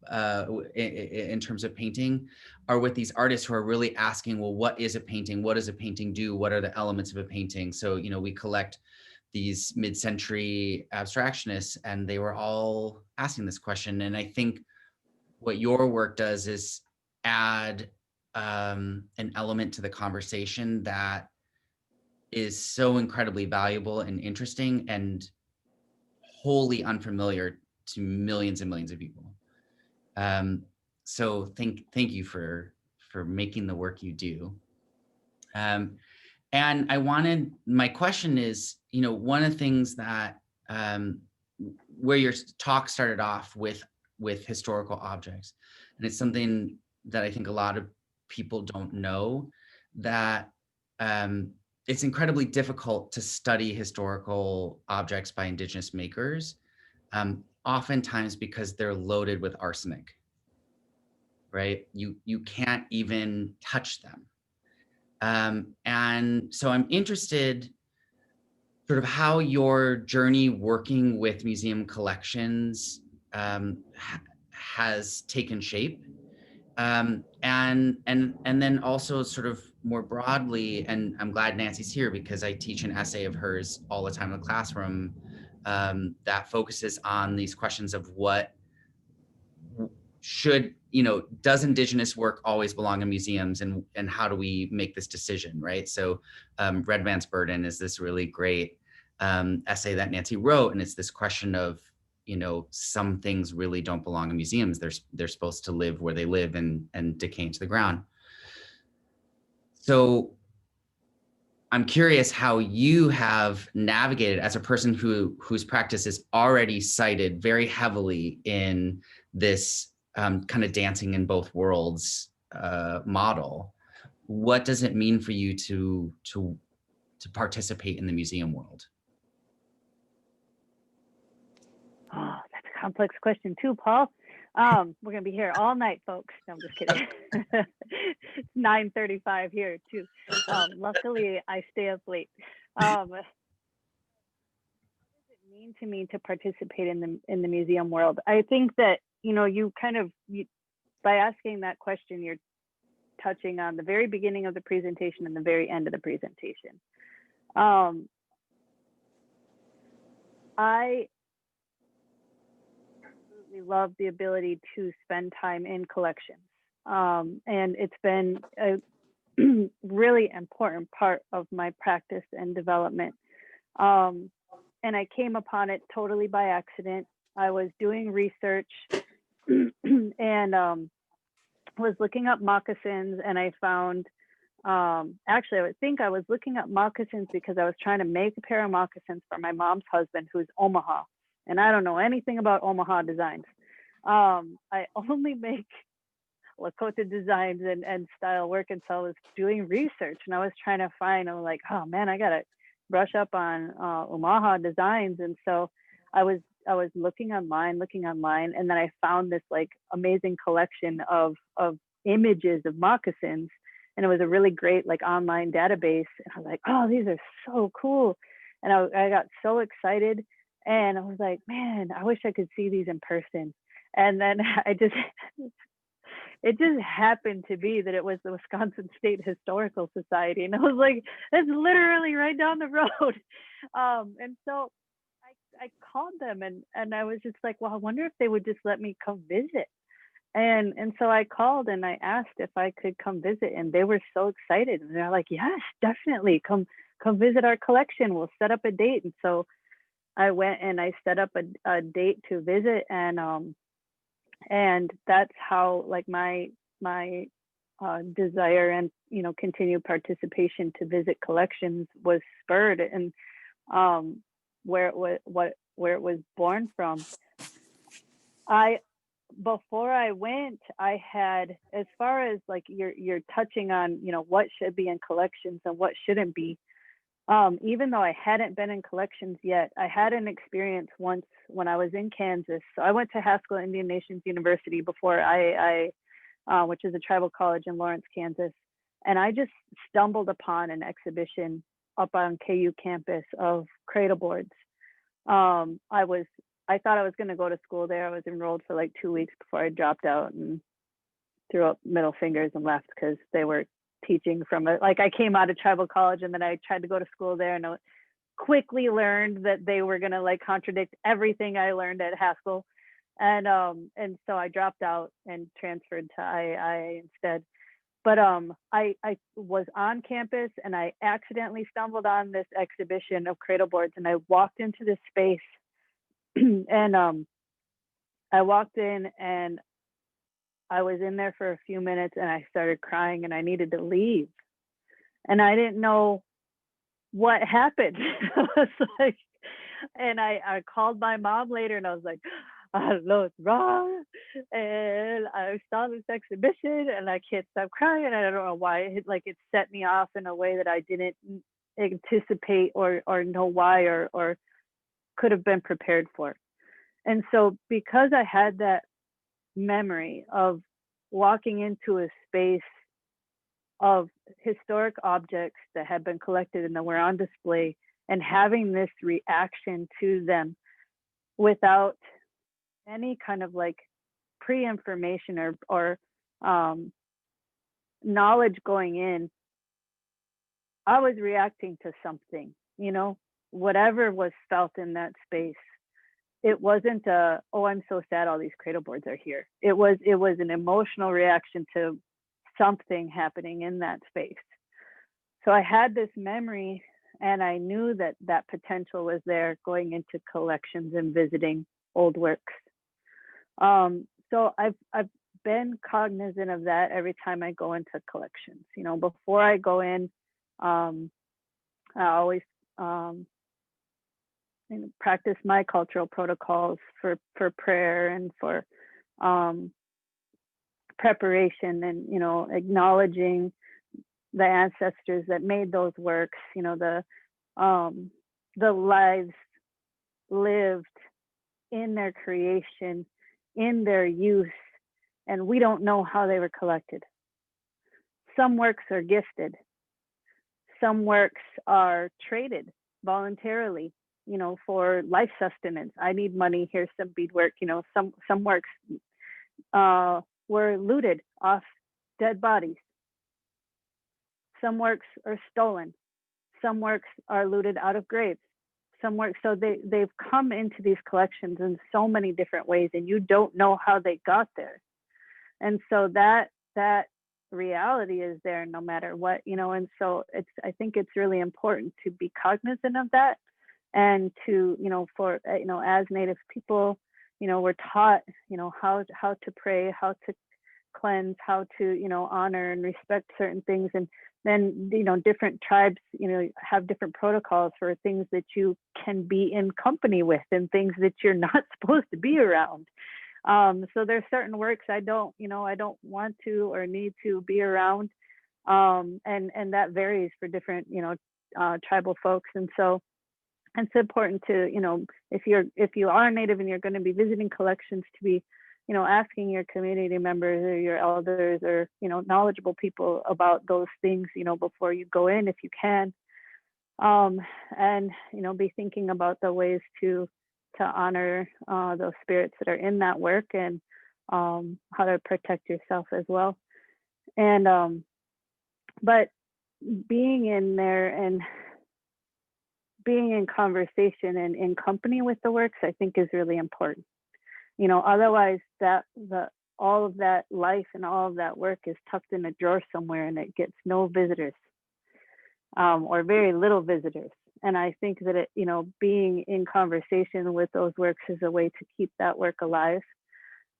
in terms of painting are with these artists who are really asking, well, what is a painting? What does a painting do? What are the elements of a painting? So, we collect these mid-century abstractionists, and they were all asking this question. And I think what your work does is add an element to the conversation that is so incredibly valuable and interesting and wholly unfamiliar to millions and millions of people. So thank you for making the work you do. And my question is, one of the things that where your talk started off with historical objects, and it's something that I think a lot of people don't know, that it's incredibly difficult to study historical objects by Indigenous makers, oftentimes because they're loaded with arsenic, right? You can't even touch them. And so I'm interested sort of how your journey working with museum collections has taken shape. And then also sort of more broadly, and I'm glad Nancy's here because I teach an essay of hers all the time in the classroom that focuses on these questions of what should, does Indigenous work always belong in museums, and how do we make this decision, right? So Red Man's Burden is this really great essay that Nancy wrote, and it's this question of, some things really don't belong in museums. They're supposed to live where they live and decay into the ground. So I'm curious how you have navigated as a person whose practice is already cited very heavily in this kind of dancing in both worlds model. What does it mean for you to participate in the museum world? Oh, that's a complex question too, Paul. We're gonna be here all night, folks. No, I'm just kidding. It's 9:35 here too. Luckily, I stay up late. What does it mean to me to participate in the museum world? I think that by asking that question, you're touching on the very beginning of the presentation and the very end of the presentation. Um, I absolutely love the ability to spend time in collections. And it's been a really important part of my practice and development. And I came upon it totally by accident. I was doing research and was looking up moccasins, and I found, actually, I would think I was looking up moccasins because I was trying to make a pair of moccasins for my mom's husband, who's Omaha. And I don't know anything about Omaha designs. I only make Lakota designs and style work. And so I was doing research and I was trying to find, I'm like, oh man, I got to brush up on Omaha designs. And so I was looking online, and then I found this like amazing collection of images of moccasins. And it was a really great like online database. And I was like, oh, these are so cool. And I got so excited. And I was like, man, I wish I could see these in person. And then it just happened to be that it was the Wisconsin State Historical Society. And I was like, it's literally right down the road. And so I called them and I was just like, well, I wonder if they would just let me come visit. And so I called and I asked if I could come visit, and they were so excited. And they're like, yes, definitely come visit our collection. We'll set up a date. And so I went and I set up a date to visit, and that's how like my desire and continued participation to visit collections was spurred, and where it was born from. Before I went, I had, as far as like you're touching on, what should be in collections and what shouldn't be. Even though I hadn't been in collections yet, I had an experience once when I was in Kansas. So I went to Haskell Indian Nations University before which is a tribal college in Lawrence, Kansas. And I just stumbled upon an exhibition up on KU campus of cradle boards. I thought I was going to go to school there. I was enrolled for like 2 weeks before I dropped out and threw up middle fingers and left because they were teaching from it. Like I came out of tribal college and then I tried to go to school there, and I quickly learned that they were going to like contradict everything I learned at Haskell. And so I dropped out and transferred to II instead. But I was on campus and I accidentally stumbled on this exhibition of cradle boards, and I walked into this space and I walked in and I was in there for a few minutes and I started crying and I needed to leave. And I didn't know what happened. I was like, and I called my mom later and I was like, I don't know what's wrong. And I saw this exhibition and I can't stop crying. And I don't know why it set me off in a way that I didn't anticipate or know why or could have been prepared for. And so because I had that memory of walking into a space of historic objects that had been collected and that were on display, and having this reaction to them without any kind of like pre-information or knowledge going in, I was reacting to something, whatever was felt in that space. It wasn't oh, I'm so sad all these cradle boards are here. It was an emotional reaction to something happening in that space. So I had this memory, and I knew that potential was there going into collections and visiting old works. So I've been cognizant of that every time I go into collections. Before I go in, I always practice my cultural protocols for prayer and for preparation, and acknowledging the ancestors that made those works, the lives lived in their creation, in their use, and we don't know how they were collected. Some works are gifted. Some works are traded voluntarily, for life sustenance. I need money, here's some beadwork. Some works were looted off dead bodies. Some works are stolen. Some works are looted out of graves. Some works, so they've come into these collections in so many different ways, and you don't know how they got there. And so that reality is there no matter what, you know. And so I think it's really important to be cognizant of that, and to, you know, for, you know, as Native people, you know, we're taught, you know, how to pray, how to cleanse, how to, you know, honor and respect certain things. And then, you know, different tribes, you know, have different protocols for things that you can be in company with and things that you're not supposed to be around. So there's certain works I don't want to or need to be around. And that varies for different, you know, tribal folks. And so it's important to, you know, if you are Native and you're going to be visiting collections, to be, you know, asking your community members or your elders or, you know, knowledgeable people about those things, you know, before you go in, if you can. And, you know, be thinking about the ways to honor those spirits that are in that work, and how to protect yourself as well. And but being in there and being in conversation and in company with the works, I think, is really important. You know, otherwise all of that life and all of that work is tucked in a drawer somewhere, and it gets no visitors, or very little visitors. And I think that it, you know, being in conversation with those works is a way to keep that work alive,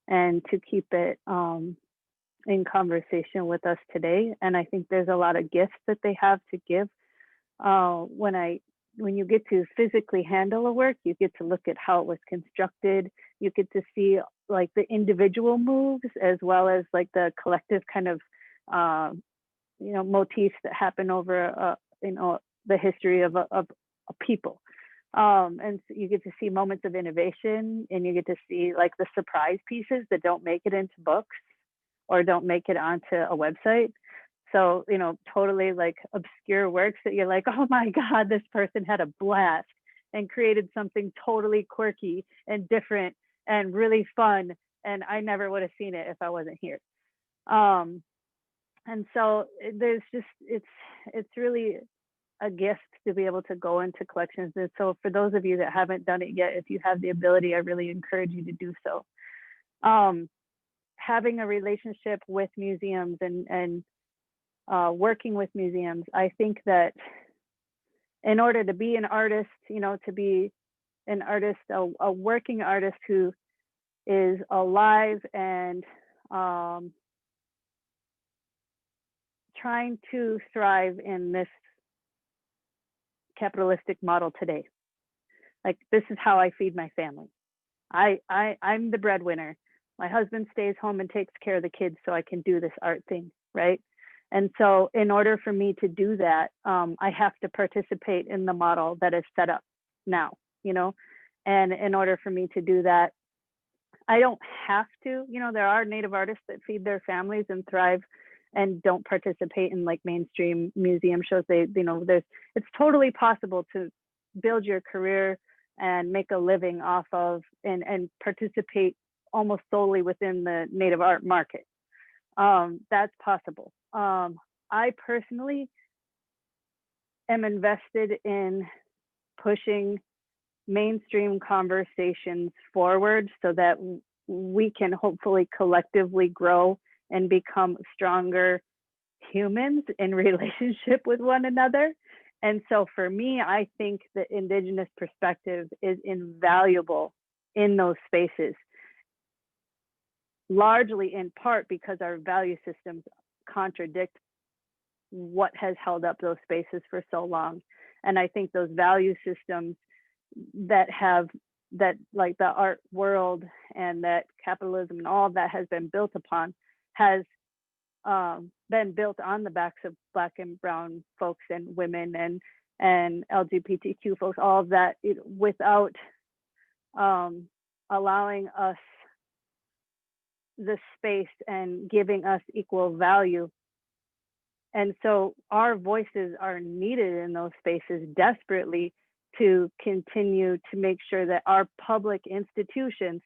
and to keep it in conversation with us today. And I think there's a lot of gifts that they have to give. When you get to physically handle a work, you get to look at how it was constructed. You get to see like the individual moves, as well as like the collective kind of, you know, motifs that happen over, you know, the history of a people. And so you get to see moments of innovation, and you get to see like the surprise pieces that don't make it into books or don't make it onto a website. So, you know, totally like obscure works that you're like, oh my God, this person had a blast and created something totally quirky and different and really fun. And I never would have seen it if I wasn't here. And so there's just, it's really a gift to be able to go into collections. And so for those of you that haven't done it yet, if you have the ability, I really encourage you to do so. Having a relationship with museums and working with museums, I think that in order to be an artist, you know, to be an artist, a working artist who is alive and trying to thrive in this capitalistic model today. Like, this is how I feed my family. I'm the breadwinner. My husband stays home and takes care of the kids so I can do this art thing, right? And so in order for me to do that, I have to participate in the model that is set up now, you know? And in order for me to do that, I don't have to, you know, there are Native artists that feed their families and thrive and don't participate in like mainstream museum shows. They, you know, it's totally possible to build your career and make a living off of and participate almost solely within the Native art market. That's possible. I personally am invested in pushing mainstream conversations forward so that we can hopefully collectively grow and become stronger humans in relationship with one another. And so for me, I think the Indigenous perspective is invaluable in those spaces, largely in part because our value systems contradict what has held up those spaces for so long. And I think those value systems that like the art world and that capitalism and all of that has been built upon has been built on the backs of Black and brown folks and women and LGBTQ folks, all of that, without allowing us the space and giving us equal value. And so our voices are needed in those spaces desperately to continue to make sure that our public institutions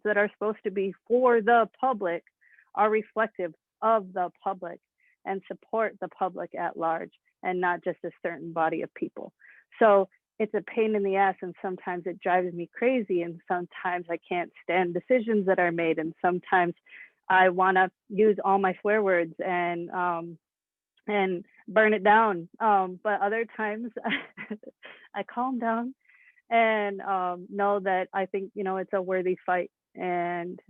that are supposed to be for the public are reflective of the public. and support the public at large and not just a certain body of people. So it's a pain in the ass, and sometimes it drives me crazy, and sometimes I can't stand decisions that are made, and sometimes I want to use all my swear words and burn it down. But other times I calm down and know that I think, you know, it's a worthy fight, and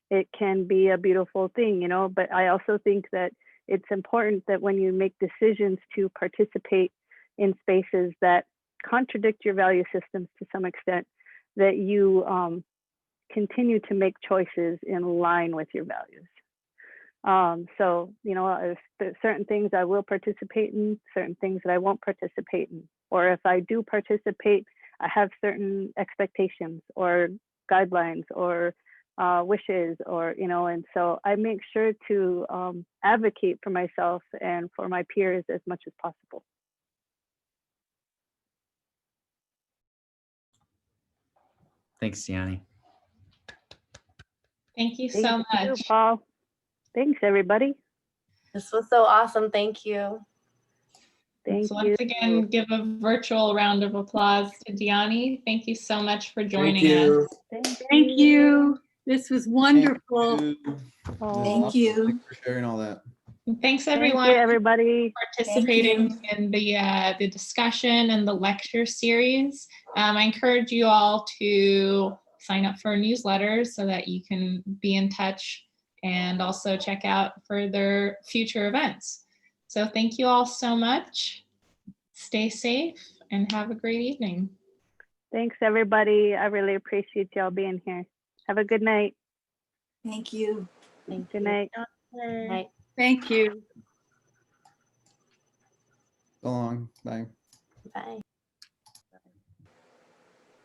it can be a beautiful thing, you know. But I also think that it's important that when you make decisions to participate in spaces that contradict your value systems to some extent, that you continue to make choices in line with your values. So, you know, there's certain things I will participate in, certain things that I won't participate in. Or if I do participate, I have certain expectations or guidelines or wishes, or, you know, and so I make sure to advocate for myself and for my peers as much as possible. Thanks, Dyani. Thank you Thank so you, much. Paul. Thanks, everybody. This was so awesome. Thank you. Thank Let's you. once again give a virtual round of applause to Dyani. Thank you so much for joining Thank you. us. Thank you. This was wonderful. Thank you. Thanks for sharing all that. And thanks Thank everyone you, everybody. for participating in the discussion and the lecture series. I encourage you all to sign up for newsletters so that you can be in touch and also check out further future events. So thank you all so much. Stay safe and have a great evening. Thanks, everybody. I really appreciate y'all being here. Have a good night. Thank you. Good night. Night. Thank you. So long. Bye. Bye.